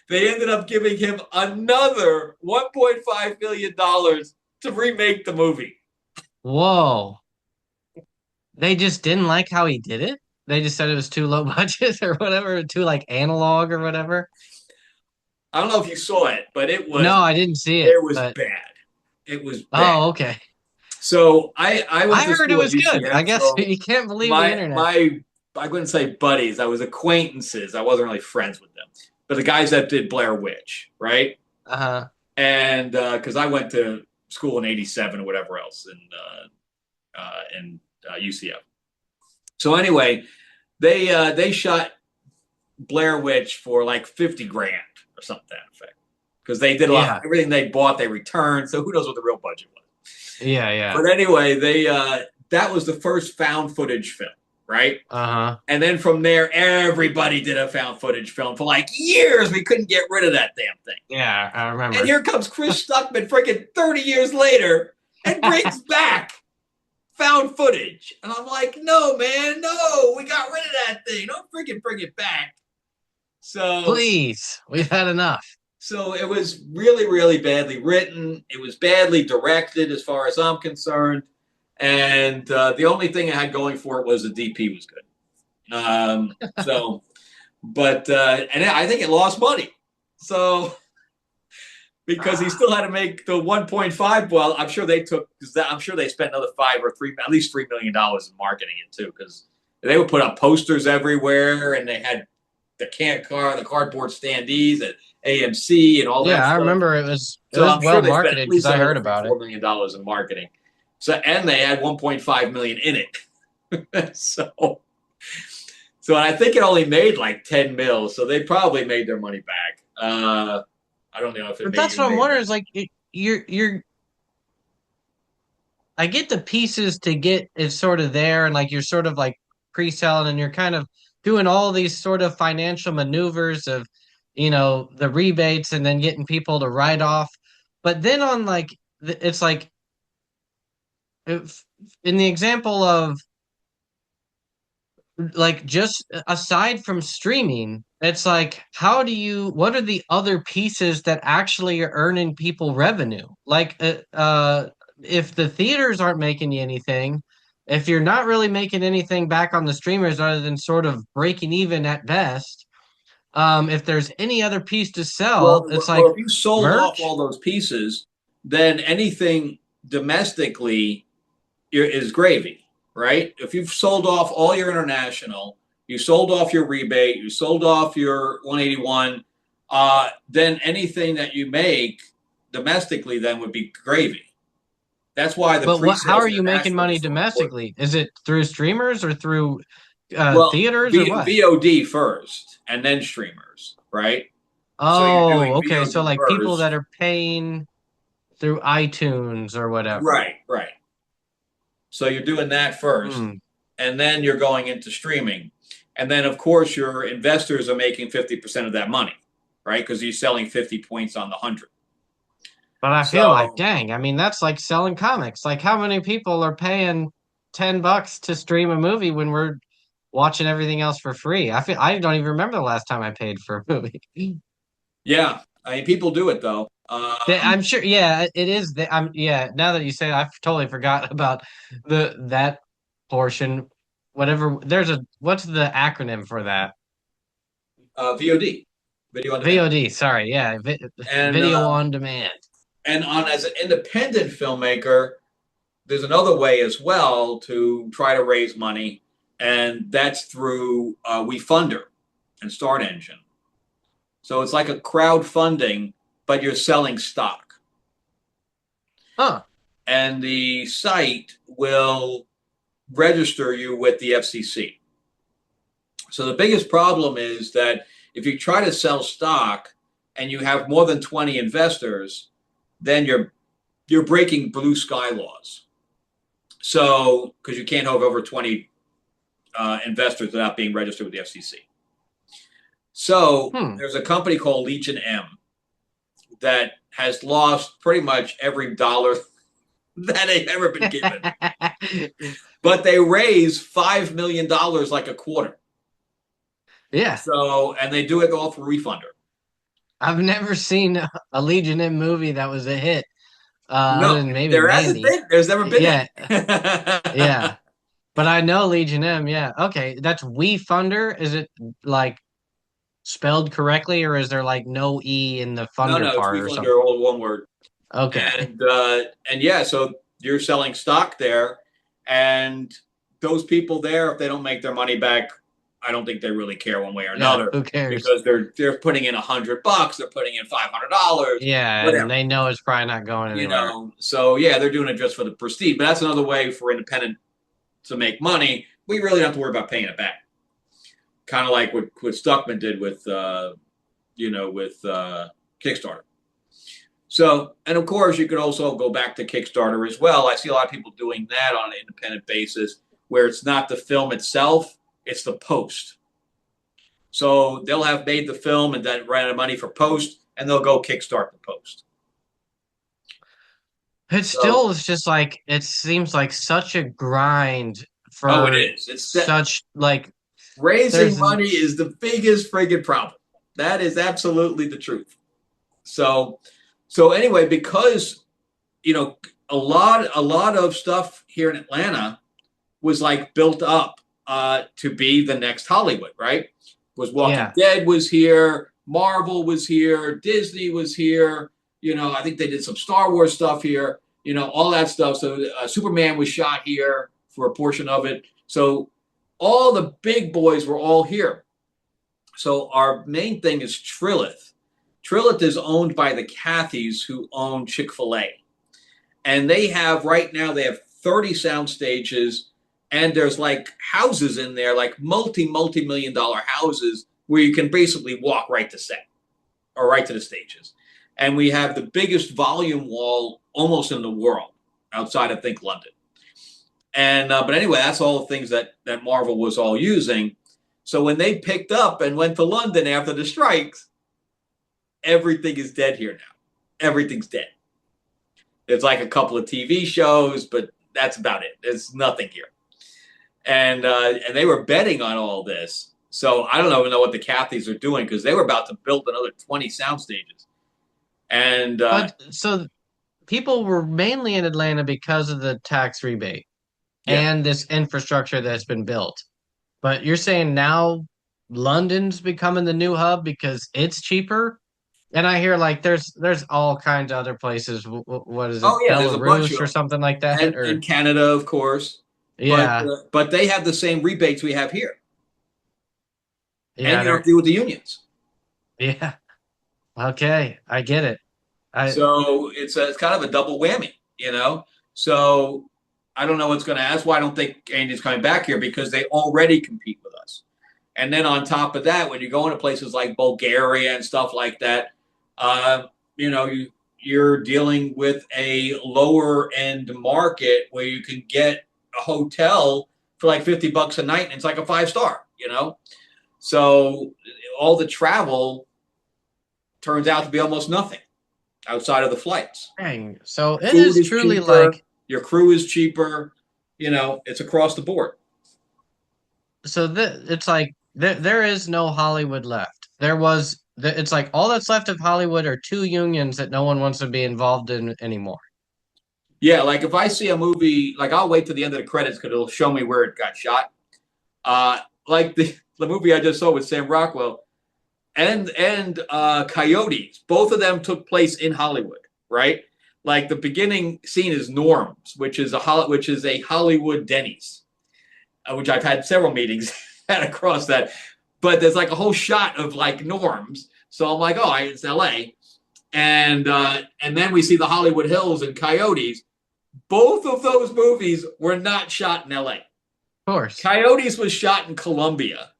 [SPEAKER 2] They ended up giving him another $1.5 million to remake the movie.
[SPEAKER 1] Whoa. They just didn't like how he did it? They just said it was too low budget or whatever, too like analog or whatever.
[SPEAKER 2] I don't know if you saw it, but it
[SPEAKER 1] No,
[SPEAKER 2] was
[SPEAKER 1] I didn't see it,
[SPEAKER 2] it was
[SPEAKER 1] but
[SPEAKER 2] bad. It was bad.
[SPEAKER 1] oh, okay.
[SPEAKER 2] So I went
[SPEAKER 1] I
[SPEAKER 2] to
[SPEAKER 1] heard it
[SPEAKER 2] school at
[SPEAKER 1] was good. I
[SPEAKER 2] UCF.
[SPEAKER 1] guess
[SPEAKER 2] So
[SPEAKER 1] you can't believe the
[SPEAKER 2] my
[SPEAKER 1] internet.
[SPEAKER 2] my I wouldn't say buddies. I was acquaintances. I wasn't really friends with them, but the guys that did Blair Witch, right?
[SPEAKER 1] Uh-huh.
[SPEAKER 2] And because I went to school in '87 or whatever else in UCF. So anyway, they shot Blair Witch for like 50 grand or something to that effect because they did a lot.
[SPEAKER 1] Yeah.
[SPEAKER 2] Everything they bought, they returned. So who knows what the real budget was?
[SPEAKER 1] Yeah, yeah.
[SPEAKER 2] But anyway, they that was the first found footage film, right?
[SPEAKER 1] Uh-huh.
[SPEAKER 2] And then from there, everybody did a found footage film for like years. We couldn't get rid of that damn thing.
[SPEAKER 1] Yeah, I
[SPEAKER 2] And
[SPEAKER 1] remember.
[SPEAKER 2] here comes Chris Stuckman, freaking 30 years later, and brings back found footage. And I'm like, no, man, no, we got rid of that thing. Don't freaking bring it back. So
[SPEAKER 1] Please, we've had enough.
[SPEAKER 2] so it was really, really badly written. It was badly directed, as far as I'm concerned. And the only thing it had going for it was the DP was good. But and I think it lost money. So because he still had to make the 1.5. Well, I'm sure they took. I'm sure they spent another five or three, at least $3 million in marketing it too, because they would put up posters everywhere, and they had the cardboard standees at AMC and all that
[SPEAKER 1] Yeah, I
[SPEAKER 2] stuff.
[SPEAKER 1] remember it
[SPEAKER 2] So
[SPEAKER 1] was
[SPEAKER 2] I'm sure
[SPEAKER 1] well
[SPEAKER 2] they spent at
[SPEAKER 1] marketed because
[SPEAKER 2] least
[SPEAKER 1] I
[SPEAKER 2] another
[SPEAKER 1] heard
[SPEAKER 2] three,
[SPEAKER 1] about it.
[SPEAKER 2] $4 million in marketing. So and they had 1.5 million in it. So I think it only made like 10 mil. So they probably made their money back. I don't know if it
[SPEAKER 1] But
[SPEAKER 2] may
[SPEAKER 1] that's
[SPEAKER 2] even
[SPEAKER 1] what I'm
[SPEAKER 2] made
[SPEAKER 1] wondering
[SPEAKER 2] that.
[SPEAKER 1] is like you're I get the pieces to get it sort of there and like you're sort of like pre-selling and you're kind of doing all these sort of financial maneuvers of, the rebates and then getting people to write off. But then on like it's like if, in the example of like just aside from streaming, it's like what are the other pieces that actually are earning people revenue? Like if the theaters aren't making you anything, if you're not really making anything back on the streamers other than sort of breaking even at best, if there's any other piece to sell, it's like
[SPEAKER 2] If you sold off
[SPEAKER 1] merch.
[SPEAKER 2] all those pieces, then anything domestically is gravy, right? If you've sold off all your international, you sold off your rebate, you sold off your 181, then anything that you make domestically then would be gravy. That's why the
[SPEAKER 1] But how
[SPEAKER 2] pre-sales
[SPEAKER 1] are you making
[SPEAKER 2] internationally
[SPEAKER 1] money
[SPEAKER 2] is so important.
[SPEAKER 1] domestically? Is it through streamers or through
[SPEAKER 2] Well,
[SPEAKER 1] theaters or what?
[SPEAKER 2] VOD first and then streamers, right? So you're
[SPEAKER 1] Oh,
[SPEAKER 2] doing
[SPEAKER 1] okay. So
[SPEAKER 2] VOD
[SPEAKER 1] like people that
[SPEAKER 2] first.
[SPEAKER 1] are paying through iTunes or whatever.
[SPEAKER 2] Right, right. So you're doing that first,
[SPEAKER 1] Hmm.
[SPEAKER 2] and then you're going into streaming. And then, of course, your investors are making 50% of that money, right? Because you're selling 50 points on the 100.
[SPEAKER 1] But I feel like,
[SPEAKER 2] So,
[SPEAKER 1] dang, I mean, that's like selling comics. Like how many people are paying $10 to stream a movie when we're watching everything else for free? I don't even remember the last time I paid for a movie.
[SPEAKER 2] yeah, I mean, people do it though.
[SPEAKER 1] I'm sure, yeah, it is. Yeah. Now that you say it, I totally forgot about that portion. Whatever. What's the acronym for that?
[SPEAKER 2] VOD, video on demand,
[SPEAKER 1] VOD, sorry, yeah,
[SPEAKER 2] and
[SPEAKER 1] video on demand.
[SPEAKER 2] on as an independent filmmaker, there's another way as well to try to raise money, and that's through WeFunder and Start Engine. So it's like a crowdfunding, but you're selling stock,
[SPEAKER 1] Huh.
[SPEAKER 2] and the site will register you with the FCC. So the biggest problem is that if you try to sell stock and you have more than 20 investors, then you're breaking blue sky laws. So because you can't have over 20 investors without being registered with the FCC. So
[SPEAKER 1] Hmm.
[SPEAKER 2] there's a company called Legion M that has lost pretty much every dollar that they've ever been given, but they raise $5 million like a quarter.
[SPEAKER 1] Yeah,
[SPEAKER 2] So and they do it all through WeFunder.
[SPEAKER 1] I've never seen a Legion in movie that was a hit, other
[SPEAKER 2] No,
[SPEAKER 1] than maybe
[SPEAKER 2] there hasn't
[SPEAKER 1] Mandy.
[SPEAKER 2] been. There's never been
[SPEAKER 1] Yeah,
[SPEAKER 2] any.
[SPEAKER 1] yeah. But I know Legion M. Yeah. Okay, that's We Funder. Is it like spelled correctly, or is there like no E in the
[SPEAKER 2] No,
[SPEAKER 1] funder
[SPEAKER 2] no, it's
[SPEAKER 1] part or something?
[SPEAKER 2] WeFunder, all one word.
[SPEAKER 1] Okay.
[SPEAKER 2] And yeah, so you're selling stock there, and those people there, if they don't make their money back, I don't think they really care one way or
[SPEAKER 1] Yeah.
[SPEAKER 2] another
[SPEAKER 1] Who cares?
[SPEAKER 2] because they're putting in $100, they're putting in $500,
[SPEAKER 1] Yeah, and
[SPEAKER 2] whatever.
[SPEAKER 1] they know it's probably not going anywhere.
[SPEAKER 2] So yeah, they're doing it just for the prestige, but that's another way for independent to make money. We really don't have to worry about paying it back. Kind of like what Stuckman did with Kickstarter. So, and of course, you could also go back to Kickstarter as well. I see a lot of people doing that on an independent basis, where it's not the film itself, it's the post. So they'll have made the film and then ran out of money for post, and they'll go kickstart the post.
[SPEAKER 1] It
[SPEAKER 2] So,
[SPEAKER 1] still is just like it seems like such a grind
[SPEAKER 2] oh, it
[SPEAKER 1] for
[SPEAKER 2] is. It's that
[SPEAKER 1] such like
[SPEAKER 2] raising
[SPEAKER 1] there's
[SPEAKER 2] money is the biggest friggin' problem. That is absolutely the truth. So, so anyway, because you know a lot of stuff here in Atlanta was like built up to be the next Hollywood, right? Was Walking
[SPEAKER 1] yeah.
[SPEAKER 2] Dead was here, Marvel was here, Disney was here. I think they did some Star Wars stuff here. All that stuff. So Superman was shot here for a portion of it. So all the big boys were all here. So our main thing is Trilith. Trilith is owned by the Cathys, who own Chick-fil-A. And they have 30 sound stages, and there's like houses in there, like multi-million dollar houses where you can basically walk right to set or right to the stages. And we have the biggest volume wall almost in the world outside of, think, London. And but anyway, that's all the things that Marvel was all using. So when they picked up and went to London after the strikes, everything is dead here now. Everything's dead. There's like a couple of TV shows, but that's about it. There's nothing here. And they were betting on all this. So I don't even know what the Cathys are doing because they were about to build another 20 sound stages. And
[SPEAKER 1] But so people were mainly in Atlanta because of the tax rebate
[SPEAKER 2] yeah,
[SPEAKER 1] and this infrastructure that's been built. But you're saying now London's becoming the new hub because it's cheaper? And I hear like there's all kinds of other places. What is it,
[SPEAKER 2] oh yeah, there's a bunch
[SPEAKER 1] Belarus
[SPEAKER 2] of
[SPEAKER 1] or
[SPEAKER 2] them,
[SPEAKER 1] something like that?
[SPEAKER 2] and
[SPEAKER 1] Or
[SPEAKER 2] Canada, of course. But
[SPEAKER 1] yeah,
[SPEAKER 2] they have the same rebates we have here, and
[SPEAKER 1] yeah,
[SPEAKER 2] you don't have
[SPEAKER 1] they're
[SPEAKER 2] to deal with the unions.
[SPEAKER 1] yeah. Okay, I get it. I
[SPEAKER 2] So it's kind of a double whammy. So I don't know what's going to. That's why I don't think Andy's coming back here because they already compete with us. And then on top of that, when you go into places like Bulgaria and stuff like that, uh, you're dealing with a lower end market where you can get a hotel for like $50 a night and it's like a 5 star. So all the travel turns out to be almost nothing outside of the flights.
[SPEAKER 1] dang. So it
[SPEAKER 2] Food
[SPEAKER 1] is
[SPEAKER 2] is
[SPEAKER 1] truly
[SPEAKER 2] cheaper,
[SPEAKER 1] like
[SPEAKER 2] your crew is cheaper, it's across the board.
[SPEAKER 1] it's like there is no Hollywood left. It's like all that's left of Hollywood are two unions that no one wants to be involved in anymore.
[SPEAKER 2] Yeah, like if I see a movie, like I'll wait to the end of the credits because it'll show me where it got shot. Like the movie I just saw with Sam Rockwell, and Coyotes. Both of them took place in Hollywood, right? Like the beginning scene is Norms, which is a Hollywood Denny's, which I've had several meetings at across that. But there's like a whole shot of like Norms, so I'm like, oh, it's L.A. And then we see the Hollywood Hills and Coyotes. Both of those movies were not shot in L.A.
[SPEAKER 1] Of course.
[SPEAKER 2] Coyotes was shot in Colombia,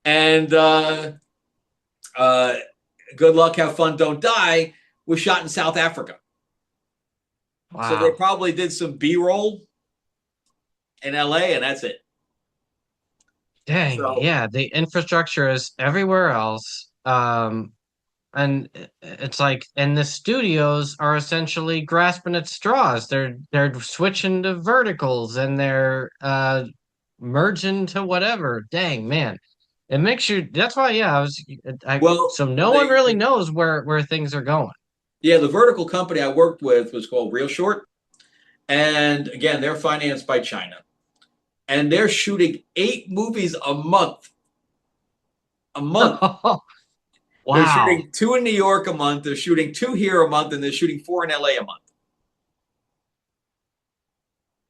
[SPEAKER 2] and uh, Good Luck, Have Fun, Don't Die was shot in South Africa. So they
[SPEAKER 1] Wow.
[SPEAKER 2] probably did some B-roll in LA, and that's it.
[SPEAKER 1] Dang.
[SPEAKER 2] So,
[SPEAKER 1] Yeah, the infrastructure is everywhere else. And it's like, and the studios are essentially grasping at straws. They're switching to verticals and they're merging to whatever. Dang, man. It makes you, that's why, yeah,
[SPEAKER 2] well,
[SPEAKER 1] so no one really knows where things are going.
[SPEAKER 2] yeah, the vertical company I worked with was called Real Short, and again, they're financed by China, and they're shooting 8 movies a month. A month. They're
[SPEAKER 1] Wow.
[SPEAKER 2] shooting 2 in New York a month. They're shooting 2 here a month, and they're shooting 4 in LA a month.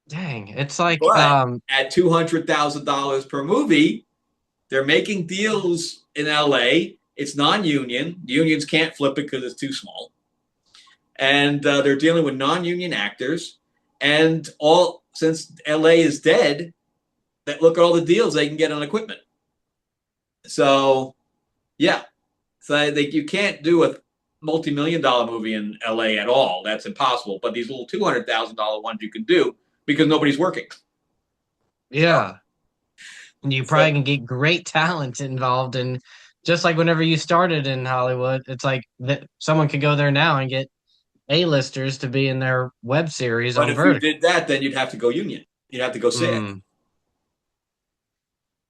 [SPEAKER 1] Dang. It's like,
[SPEAKER 2] But at $200,000 per movie, they're making deals in LA. It's non-union. Unions can't flip it because it's too small, and they're dealing with non-union actors. And all since LA is dead, that look at all the deals they can get on equipment. So yeah, so you can't do a multi-million-dollar movie in LA at all. That's impossible. But these little $200,000 ones you can do because nobody's working. So,
[SPEAKER 1] yeah. You
[SPEAKER 2] so
[SPEAKER 1] probably can get great talent involved. And just like whenever you started in Hollywood, it's like that someone could go there now and get A-listers to be in their web series
[SPEAKER 2] but
[SPEAKER 1] on
[SPEAKER 2] if you
[SPEAKER 1] Vertical.
[SPEAKER 2] did that, then you'd have to go union. You'd have to go SAG.
[SPEAKER 1] Mm,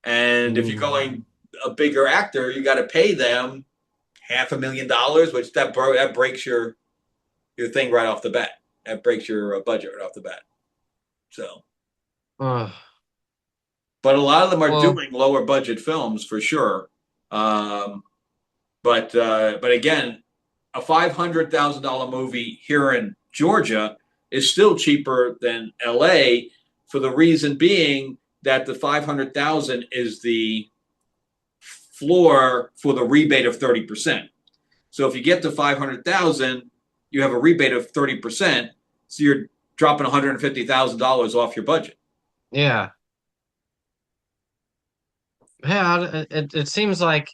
[SPEAKER 2] And if you're
[SPEAKER 1] mm,
[SPEAKER 2] going a bigger actor, you got to pay them $500,000, which that breaks your thing right off the bat. That breaks your budget right off the bat. So,
[SPEAKER 1] ugh.
[SPEAKER 2] but a lot of them are
[SPEAKER 1] Well,
[SPEAKER 2] doing lower budget films for sure. Um, but again, a $500,000 movie here in Georgia is still cheaper than LA for the reason being that the 500,000 is the floor for the rebate of 30%. So if you get to 500,000, you have a rebate of 30%. So you're dropping $150,000 off your budget.
[SPEAKER 1] yeah. Yeah, it seems like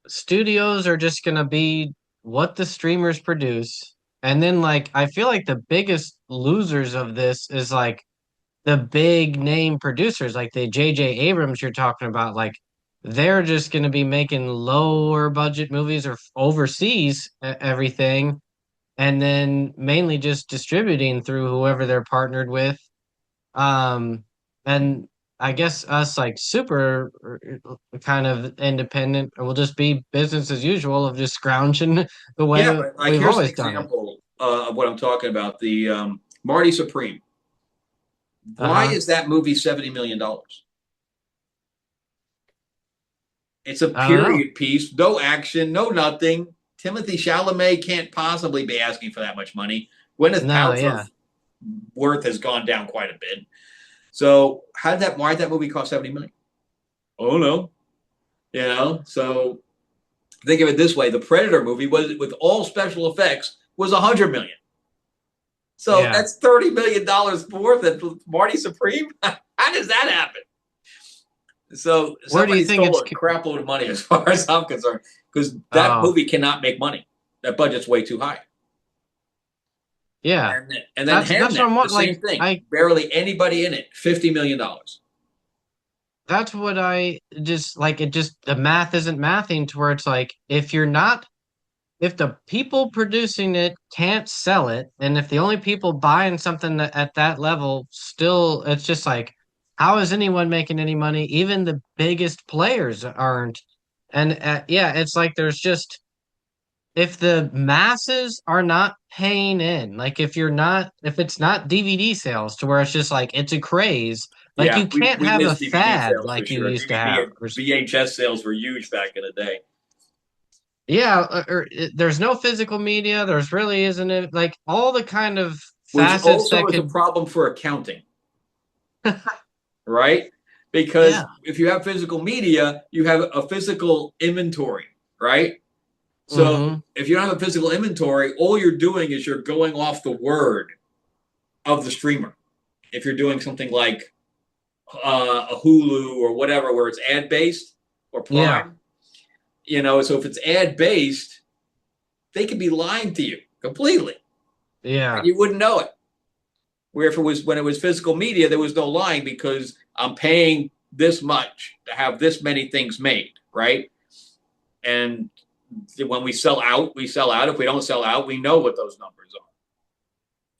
[SPEAKER 1] studios are just gonna be what the streamers produce. And then like I feel like the biggest losers of this is like the big name producers, like the J.J. Abrams you're talking about, like they're just going to be making lower budget movies or overseas everything, and then mainly just distributing through whoever they're partnered with. And I guess us like super kind of independent will just be business as usual of just scrounging the
[SPEAKER 2] Yeah,
[SPEAKER 1] way
[SPEAKER 2] but like
[SPEAKER 1] we've
[SPEAKER 2] here's an
[SPEAKER 1] always done it.
[SPEAKER 2] example of what I'm talking about. The Marty Supreme. Why
[SPEAKER 1] Uh-huh.
[SPEAKER 2] is that movie $70 million? It's a
[SPEAKER 1] I don't know.
[SPEAKER 2] period piece, no action, no nothing. Timothy Chalamet can't possibly be asking for that much money. Gwyneth
[SPEAKER 1] No, yeah.
[SPEAKER 2] Paltrow's worth has gone down quite a bit. So why did that movie cost 70 million? Oh no. So think of it this way: the Predator movie was with all special effects was 100 million. So
[SPEAKER 1] Yeah.
[SPEAKER 2] that's $30 million more than Marty Supreme. How does that happen? So
[SPEAKER 1] Where do you
[SPEAKER 2] somebody
[SPEAKER 1] think
[SPEAKER 2] stole
[SPEAKER 1] it's
[SPEAKER 2] a crap load of money, as far as I'm concerned, because that
[SPEAKER 1] oh,
[SPEAKER 2] movie cannot make money. That budget's way too high.
[SPEAKER 1] yeah.
[SPEAKER 2] And then
[SPEAKER 1] That's what
[SPEAKER 2] Hamnet,
[SPEAKER 1] I'm
[SPEAKER 2] the
[SPEAKER 1] want. Like
[SPEAKER 2] same thing.
[SPEAKER 1] I,
[SPEAKER 2] Barely anybody in it. $50 million.
[SPEAKER 1] that's what I just like. It just the math isn't mathing to where it's like if you're not, if the people producing it can't sell it, and if the only people buying something at that level still, it's just like, how is anyone making any money? Even the biggest players aren't. And yeah, it's like there's just if the masses are not paying in, like if it's not DVD sales to where it's just like it's a craze, like
[SPEAKER 2] Yeah,
[SPEAKER 1] you
[SPEAKER 2] we,
[SPEAKER 1] can't
[SPEAKER 2] we
[SPEAKER 1] have a
[SPEAKER 2] missed DVD
[SPEAKER 1] fad
[SPEAKER 2] sales for
[SPEAKER 1] like you
[SPEAKER 2] sure.
[SPEAKER 1] used to
[SPEAKER 2] DVD
[SPEAKER 1] have.
[SPEAKER 2] and VHS sales were huge back in the day.
[SPEAKER 1] Yeah, there's no physical media. There's really isn't it like all the kind of
[SPEAKER 2] which
[SPEAKER 1] facets
[SPEAKER 2] also
[SPEAKER 1] that
[SPEAKER 2] is a
[SPEAKER 1] could.
[SPEAKER 2] problem for accounting, right?
[SPEAKER 1] Yeah.
[SPEAKER 2] Because if you have physical media, you have a physical inventory, right? So
[SPEAKER 1] Mm-hmm.
[SPEAKER 2] if you don't have a physical inventory, all you're doing is you're going off the word of the streamer. If you're doing something like a Hulu or whatever, where it's ad based or
[SPEAKER 1] Yeah.
[SPEAKER 2] Prime, so if it's ad based, they could be lying to you completely, and
[SPEAKER 1] Yeah.
[SPEAKER 2] you wouldn't know it. Where if it was when it was physical media, there was no lying because I'm paying this much to have this many things made, right? And when we sell out, we sell out. If we don't sell out, we know what those numbers are.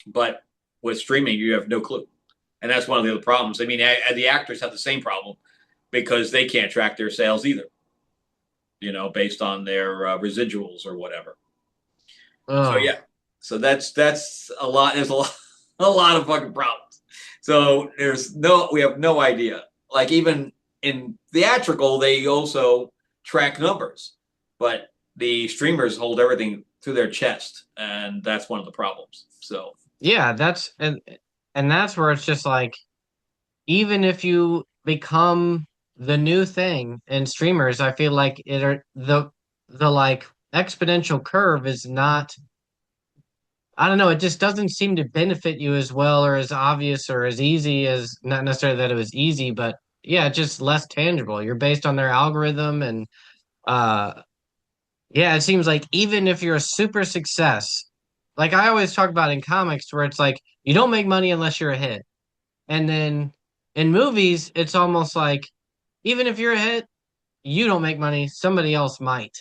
[SPEAKER 2] But with streaming, you have no clue. And that's one of the other problems. I mean, the actors have the same problem because they can't track their sales either, based on their residuals or whatever. So
[SPEAKER 1] Oh.
[SPEAKER 2] yeah, so that's a lot. There's a lot of fucking problems. So we have no idea. Like even in theatrical, they also track numbers, but the streamers hold everything to their chest, and that's one of the problems. So
[SPEAKER 1] Yeah, and that's where it's just like even if you become the new thing in streamers, I feel like it are the like exponential curve is not. I don't know, it just doesn't seem to benefit you as well or as obvious or as easy as not necessarily that it was easy, but yeah, it's just less tangible. You're based on their algorithm and uh yeah, it seems like even if you're a super success, like I always talk about in comics where it's like you don't make money unless you're a hit. And then in movies, it's almost like even if you're a hit, you don't make money, somebody else might,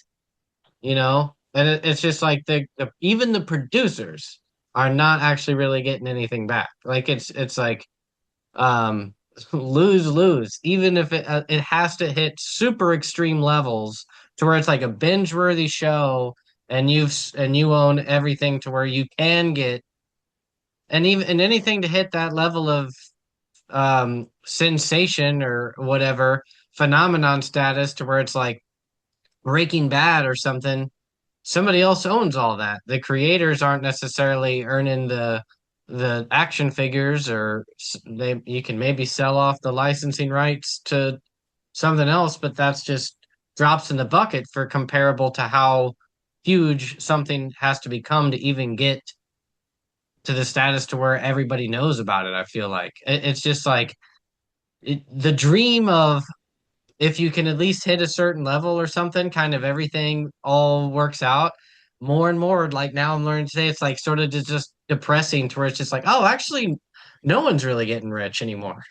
[SPEAKER 1] you know? And it's just like even the producers are not actually really getting anything back. Like it's like um lose lose. Even if it has to hit super extreme levels to where it's like a binge worthy show, and you own everything to where you can get and anything to hit that level of sensation or whatever phenomenon status to where it's like Breaking Bad or something, somebody else owns all that. The creators aren't necessarily earning the action figures, or they you can maybe sell off the licensing rights to something else, but that's just drops in the bucket for comparable to how huge something has to become to even get to the status to where everybody knows about it. I feel like it's just like the dream of if you can at least hit a certain level or something, kind of everything all works out more and more. Like now I'm learning today, it's like sort of just depressing to where it's just like, oh, actually, no one's really getting rich anymore.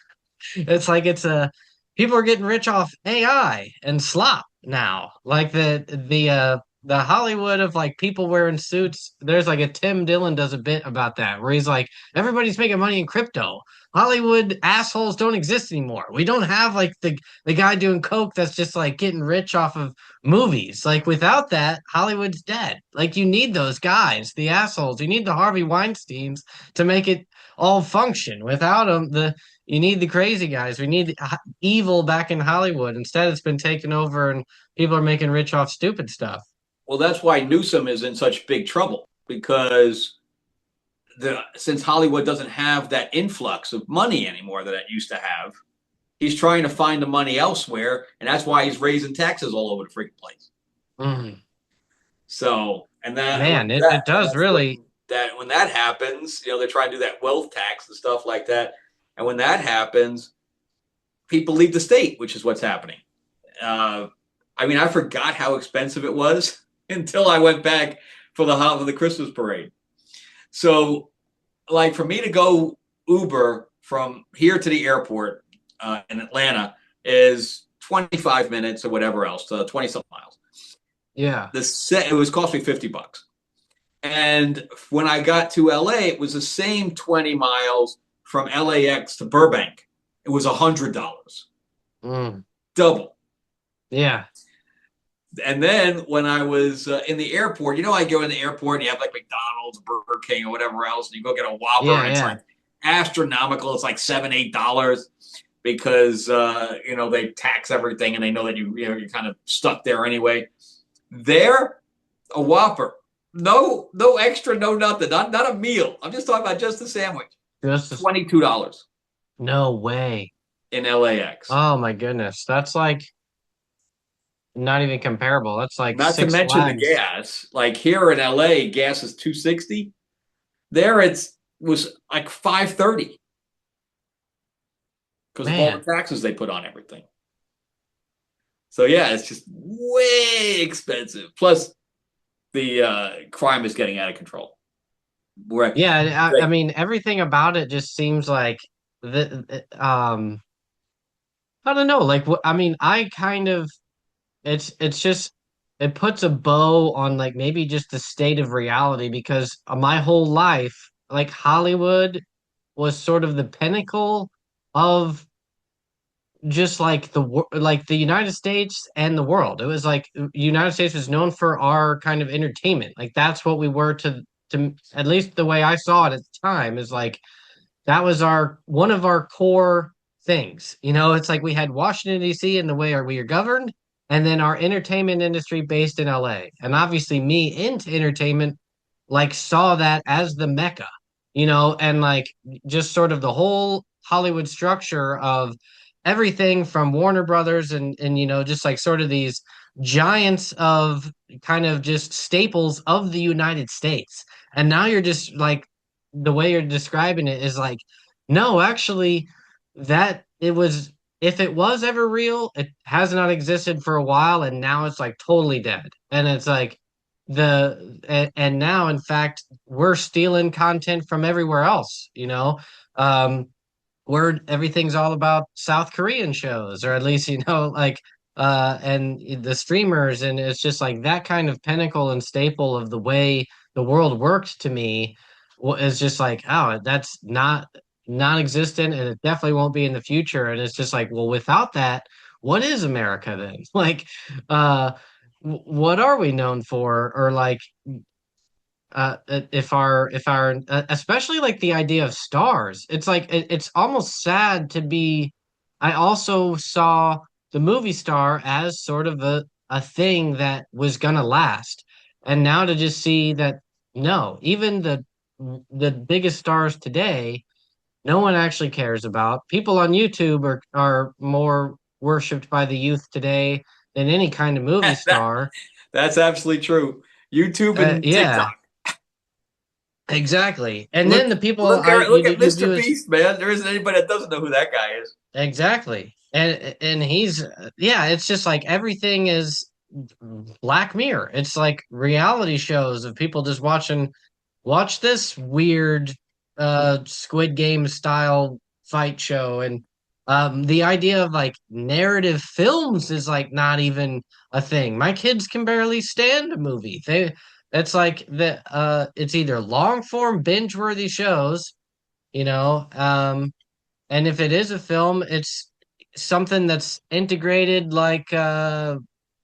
[SPEAKER 1] It's like people are getting rich off AI and slop now. Like the Hollywood of like people wearing suits. There's like a Tim Dillon does a bit about that where he's like everybody's making money in crypto. Hollywood assholes don't exist anymore. We don't have like the guy doing coke that's just like getting rich off of movies. Like without that, Hollywood's dead. Like you need those guys, the assholes. You need the Harvey Weinsteins to make it all function. Without them, the you need the crazy guys. We need evil back in Hollywood. Instead, it's been taken over and people are making rich off stupid stuff.
[SPEAKER 2] well, that's why Newsom is in such big trouble because since Hollywood doesn't have that influx of money anymore that it used to have, he's trying to find the money elsewhere, and that's why he's raising taxes all over the freaking place.
[SPEAKER 1] Mm.
[SPEAKER 2] So,
[SPEAKER 1] Man, it does
[SPEAKER 2] that's
[SPEAKER 1] really.
[SPEAKER 2] when that happens, they're trying to do that wealth tax and stuff like that. And when that happens, people leave the state, which is what's happening. Uh, I mean, I forgot how expensive it was until I went back for the Christmas parade. So, like for me to go Uber from here to the airport in Atlanta is 25 minutes or whatever else, 20 something miles.
[SPEAKER 1] Yeah.
[SPEAKER 2] It was cost me $50. And when I got to LA, it was the same 20 miles from LAX to Burbank. It was $100,
[SPEAKER 1] Mm.
[SPEAKER 2] double.
[SPEAKER 1] Yeah.
[SPEAKER 2] And then when I was in the airport, I go in the airport and you have like McDonald's, Burger King, or whatever else, and you go get a Whopper,
[SPEAKER 1] Yeah.
[SPEAKER 2] and it's
[SPEAKER 1] Yeah.
[SPEAKER 2] like astronomical. It's like $7, $8 because they tax everything and they know that you're kind of stuck there anyway. There, A Whopper. No, no extra, no nothing. Not a meal. I'm just talking about just the sandwich.
[SPEAKER 1] Just as,
[SPEAKER 2] $22
[SPEAKER 1] no way.
[SPEAKER 2] in LAX.
[SPEAKER 1] Oh my goodness. That's like not even comparable. That's like
[SPEAKER 2] Not to
[SPEAKER 1] Six
[SPEAKER 2] mention the
[SPEAKER 1] Flags.
[SPEAKER 2] gas. Like here in LA, gas is 260. There it's was like 530 because of all
[SPEAKER 1] Man.
[SPEAKER 2] the taxes they put on everything. So yeah, it's just way expensive. Plus the crime is getting out of control. Where
[SPEAKER 1] Yeah, I
[SPEAKER 2] like
[SPEAKER 1] mean everything about it just seems like I don't know, like I mean I kind of it's just it puts a bow on like maybe just the state of reality because my whole life like Hollywood was sort of the pinnacle of just like like the United States and the world. It was like United States was known for our kind of entertainment. Like that's what we were to at least the way I saw it at the time is like that was our one of our core things. You know, it's like we had Washington D.C. and the way we are governed, and then our entertainment industry based in L.A. And obviously, me into entertainment like saw that as the mecca, you know, and like just sort of the whole Hollywood structure of everything from Warner Brothers and you know just like sort of these giants of kind of just staples of the United States. And now you're just like the way you're describing it is like no, actually that it was if it was ever real, it has not existed for a while and now it's like totally dead. And it's like and now in fact we're stealing content from everywhere else, you know. Um where everything's all about South Korean shows, or at least, you know, like and the streamers, and it's just like that kind of pinnacle and staple of the way the world worked to me is just like, oh, that's not non-existent and it definitely won't be in the future. And it's just like, well, without that, what is America then? Like, uh, what are we known for? Or like, if our especially like the idea of stars, it's like it's almost sad to be. I also saw the movie star as sort of a thing that was gonna last, and now to just see that no, even the biggest stars today, no one actually cares about. People on YouTube are more worshipped by the youth today than any kind of movie star.
[SPEAKER 2] that's absolutely true. YouTube and
[SPEAKER 1] Yeah,
[SPEAKER 2] TikTok.
[SPEAKER 1] exactly. And
[SPEAKER 2] Look,
[SPEAKER 1] then the people
[SPEAKER 2] look,
[SPEAKER 1] I
[SPEAKER 2] look at
[SPEAKER 1] you
[SPEAKER 2] Mr.
[SPEAKER 1] view as
[SPEAKER 2] Beast, man. There isn't anybody that doesn't know who that guy is.
[SPEAKER 1] exactly. And he's yeah, it's just like everything is Black Mirror. It's like reality shows of people just watch this weird Squid Game style fight show and the idea of like narrative films is like not even a thing. My kids can barely stand a movie. It's like it's either long form binge worthy shows, you know, and if it is a film, it's something that's integrated like the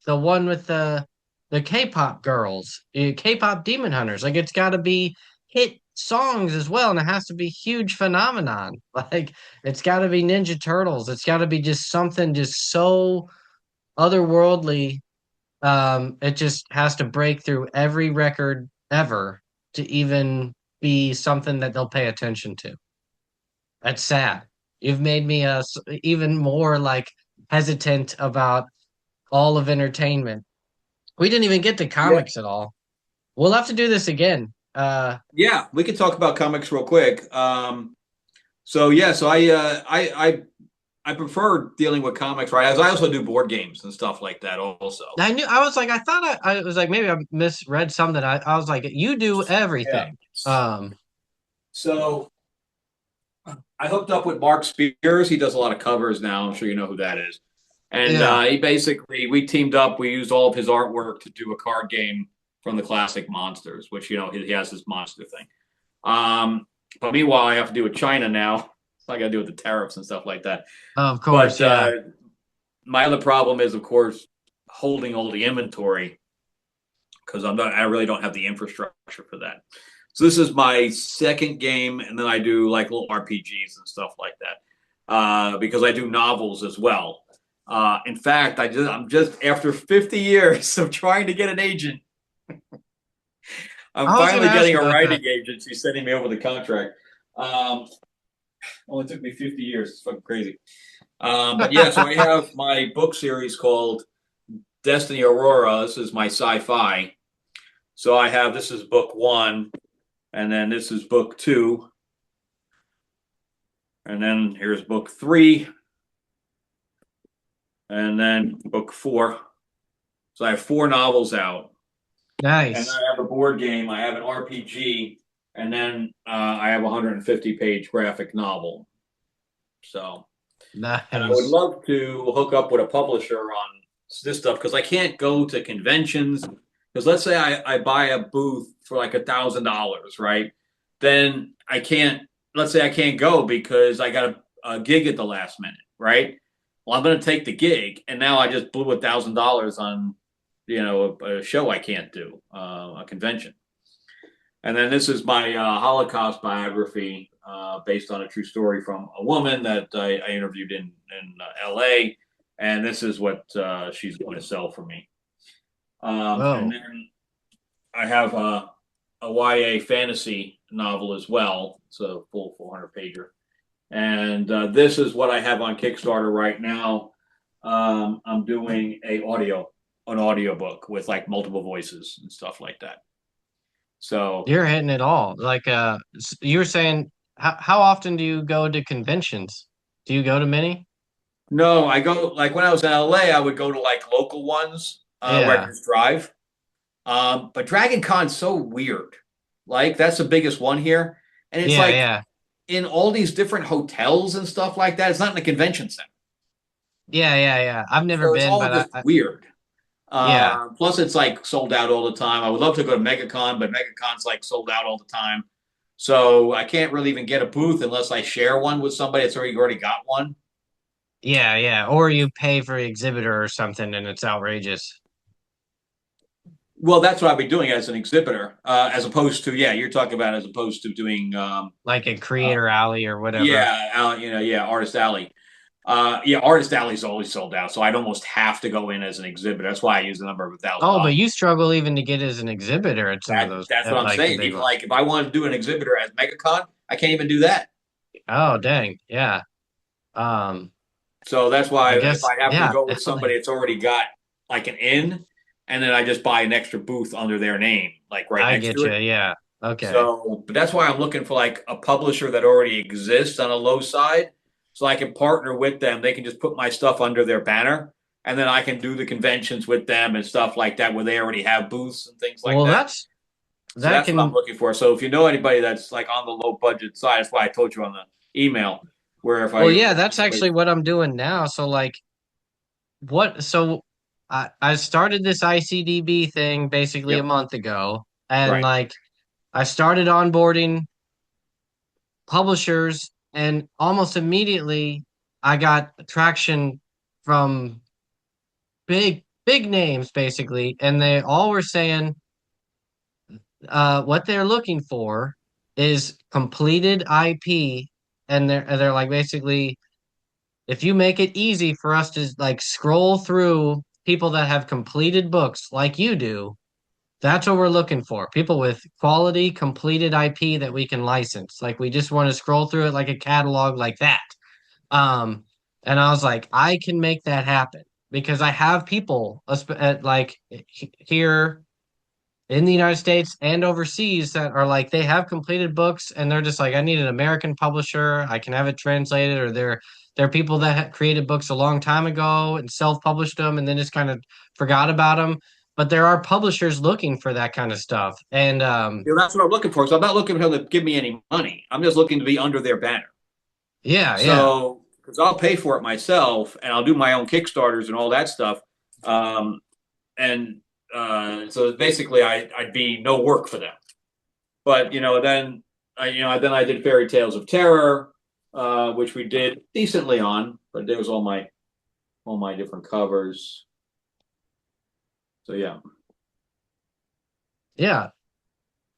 [SPEAKER 1] one with the K-pop girls, K-pop Demon Hunters. Like it's got to be hit songs as well, and it has to be huge phenomenon. Like it's got to be Ninja Turtles. It's got to be just something just so otherworldly. It just has to break through every record ever to even be something that they'll pay attention to. That's sad. You've made me even more like hesitant about all of entertainment. We didn't even get to
[SPEAKER 2] Yeah,
[SPEAKER 1] comics at all. We'll have to do this again.
[SPEAKER 2] yeah. We can talk about comics real quick. So yeah, so I prefer dealing with comics, right? As I also do board games and stuff like that, also.
[SPEAKER 1] I was like, I thought I was like, maybe I misread something. I was like, you do
[SPEAKER 2] Yeah.
[SPEAKER 1] everything.
[SPEAKER 2] So I hooked up with Mark Spears. He does a lot of covers now. I'm sure you know who that is. And
[SPEAKER 1] Yeah.
[SPEAKER 2] he basically we teamed up. We used all of his artwork to do a card game from the classic monsters, which you know he has this monster thing. But meanwhile, I have to do with China now. So I got to do with the tariffs and stuff like that.
[SPEAKER 1] Of course,
[SPEAKER 2] But
[SPEAKER 1] yeah.
[SPEAKER 2] my other problem is, of course, holding all the inventory because I really don't have the infrastructure for that. So this is my second game, and then I do like little RPGs and stuff like that because I do novels as well. In fact, I'm just after 50 years of trying to get an agent. I'm
[SPEAKER 1] I was going to
[SPEAKER 2] finally
[SPEAKER 1] ask
[SPEAKER 2] getting a
[SPEAKER 1] about that.
[SPEAKER 2] writing agency sending me over the contract. Um, Only took me 50 years. It's fucking crazy. But yeah, so I have my book series called Destiny Aurora. This is my sci-fi. So I have this is book one, and then this is book two, and then here's book three, and then book four. So I have four novels out, and then
[SPEAKER 1] Nice.
[SPEAKER 2] I have a board game. I have an RPG, and then I have a 150-page graphic novel. So, and I would
[SPEAKER 1] Nice.
[SPEAKER 2] love to hook up with a publisher on this stuff because I can't go to conventions. Because let's say I buy a booth for like $1,000, right? Then I can't. Let's say I can't go because I got a gig at the last minute, right? Well, I'm going to take the gig, and now I just blew $1,000 on, a show I can't do, a convention. And then this is my Holocaust biography based on a true story from a woman that I interviewed in L.A. And this is what she's going to sell for me. And
[SPEAKER 1] Whoa.
[SPEAKER 2] then I have a YA fantasy novel as well. It's a full 400 pager. And this is what I have on Kickstarter right now. I'm doing an audio book with like multiple voices and stuff like that. So
[SPEAKER 1] You're hitting it all. Like you were saying, how often do you go to conventions? Do you go to many?
[SPEAKER 2] no, I go like when I was in LA, I would go to like local ones where I could
[SPEAKER 1] Yeah.
[SPEAKER 2] just drive. But Dragon Con's so weird. Like that's the biggest one here, and it's
[SPEAKER 1] Yeah,
[SPEAKER 2] like
[SPEAKER 1] yeah.
[SPEAKER 2] in all these different hotels and stuff like that. It's not in a convention center,
[SPEAKER 1] Yeah, yeah, yeah. I've never
[SPEAKER 2] so it's
[SPEAKER 1] been,
[SPEAKER 2] all
[SPEAKER 1] but
[SPEAKER 2] just weird.
[SPEAKER 1] yeah.
[SPEAKER 2] Plus, it's like sold out all the time. I would love to go to MegaCon, but MegaCon's like sold out all the time. So I can't really even get a booth unless I share one with somebody that's already got one.
[SPEAKER 1] Yeah, yeah. Or you pay for the exhibitor or something and it's outrageous.
[SPEAKER 2] Well, that's what I'd be doing as an exhibitor, as opposed to yeah, you're talking about as opposed to doing
[SPEAKER 1] Like a
[SPEAKER 2] uh,
[SPEAKER 1] creator alley or whatever.
[SPEAKER 2] yeah, yeah, Artist Alley. Yeah, Artist Alley's always sold out, so I'd almost have to go in as an exhibitor. That's why I use the number of a thousand
[SPEAKER 1] Oh, but
[SPEAKER 2] dollars.
[SPEAKER 1] you struggle even to get as an exhibitor at some of those,
[SPEAKER 2] That's what
[SPEAKER 1] at
[SPEAKER 2] I'm
[SPEAKER 1] like the
[SPEAKER 2] saying.
[SPEAKER 1] big
[SPEAKER 2] Even
[SPEAKER 1] ones.
[SPEAKER 2] like if I wanted to do an exhibitor as MegaCon, I can't even do that.
[SPEAKER 1] Oh, dang. Yeah. Um,
[SPEAKER 2] So that's
[SPEAKER 1] I
[SPEAKER 2] why if
[SPEAKER 1] guess,
[SPEAKER 2] I happen to
[SPEAKER 1] yeah,
[SPEAKER 2] go with somebody
[SPEAKER 1] definitely.
[SPEAKER 2] that's already got like an in, and then I just buy an extra booth under their name, like right
[SPEAKER 1] I
[SPEAKER 2] next
[SPEAKER 1] get
[SPEAKER 2] to
[SPEAKER 1] you.
[SPEAKER 2] it.
[SPEAKER 1] Yeah. Okay.
[SPEAKER 2] So, but that's why I'm looking for like a publisher that already exists on a low side, so I can partner with them. They can just put my stuff under their banner, and then I can do the conventions with them and stuff like that, where they already have booths and things like
[SPEAKER 1] Well,
[SPEAKER 2] that. So
[SPEAKER 1] that
[SPEAKER 2] that's what I'm
[SPEAKER 1] can,
[SPEAKER 2] looking for. So if you know anybody that's like on the low budget side, that's why I told you on the email, where if
[SPEAKER 1] well,
[SPEAKER 2] I
[SPEAKER 1] yeah,
[SPEAKER 2] know
[SPEAKER 1] that's
[SPEAKER 2] somebody,
[SPEAKER 1] actually what I'm doing now. So like so I started this ICDb thing basically a
[SPEAKER 2] yep,
[SPEAKER 1] month ago, and
[SPEAKER 2] right.
[SPEAKER 1] like I started onboarding publishers, and almost immediately I got traction from big names basically, and they all were saying what they're looking for is completed IP, and they're like basically if you make it easy for us to like scroll through people that have completed books like you do, that's what we're looking for. People with quality completed IP that we can license. Like we just want to scroll through it like a catalog like that. Um, and I was like, I can make that happen because I have people like here in the United States and overseas that are like they have completed books and they're just like I need an American publisher. I can have it translated, or they're people that created books a long time ago and self-published them and then just kind of forgot about them. But there are publishers looking for that kind of stuff. And
[SPEAKER 2] That's what I'm looking for. So I'm not looking for them to give me any money. I'm just looking to be under their banner.
[SPEAKER 1] yeah, yeah.
[SPEAKER 2] So because I'll pay for it myself and I'll do my own Kickstarters and all that stuff. Um, and so basically, I'd be no work for them. But then I did Fairy Tales of Terror, which we did decently on. But there was all my different covers. So yeah.
[SPEAKER 1] Yeah.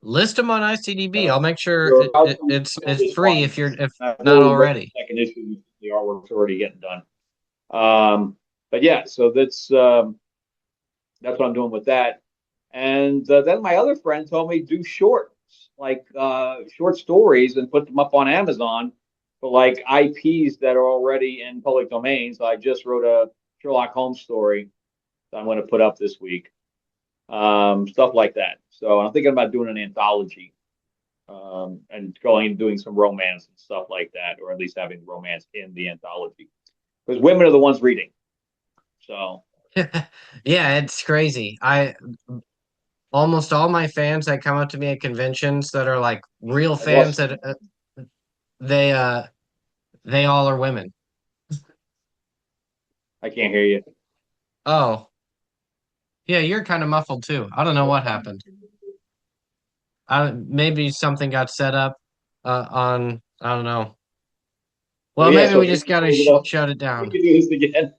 [SPEAKER 1] List them on ICDB. I'll
[SPEAKER 2] So
[SPEAKER 1] make sure
[SPEAKER 2] we're about to fill
[SPEAKER 1] it's
[SPEAKER 2] this
[SPEAKER 1] free
[SPEAKER 2] one.
[SPEAKER 1] if you're if
[SPEAKER 2] I've
[SPEAKER 1] not
[SPEAKER 2] already read
[SPEAKER 1] already.
[SPEAKER 2] the second issue. The artwork's already getting done. But yeah, so that's what I'm doing with that. And then my other friend told me do shorts, like short stories, and put them up on Amazon for like IPs that are already in public domain. So I just wrote a Sherlock Holmes story that I'm going to put up this week, stuff like that. So I'm thinking about doing an anthology, and going and doing some romance and stuff like that, or at least having romance in the anthology because women are the ones reading. So
[SPEAKER 1] Yeah, it's crazy. I almost all my fans that come up to me at conventions that are like real
[SPEAKER 2] I
[SPEAKER 1] fans
[SPEAKER 2] lost.
[SPEAKER 1] that they uh they all are women.
[SPEAKER 2] I can't hear you.
[SPEAKER 1] Oh, yeah, you're kind of muffled too. I don't know what happened. Maybe something got set up on I don't know.
[SPEAKER 2] But
[SPEAKER 1] Well,
[SPEAKER 2] yeah,
[SPEAKER 1] maybe
[SPEAKER 2] so
[SPEAKER 1] we
[SPEAKER 2] if we
[SPEAKER 1] just
[SPEAKER 2] can
[SPEAKER 1] gotta
[SPEAKER 2] close it up,
[SPEAKER 1] shut it
[SPEAKER 2] we
[SPEAKER 1] down.
[SPEAKER 2] can do this again.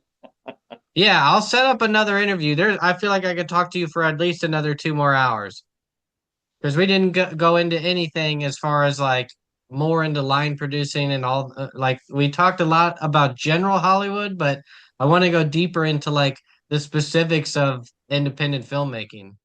[SPEAKER 1] Yeah, I'll set up another interview. I feel like I could talk to you for at least another 2 more hours because we didn't go into anything as far as like more into line producing and all. Like we talked a lot about general Hollywood, but I want to go deeper into like the specifics of independent filmmaking.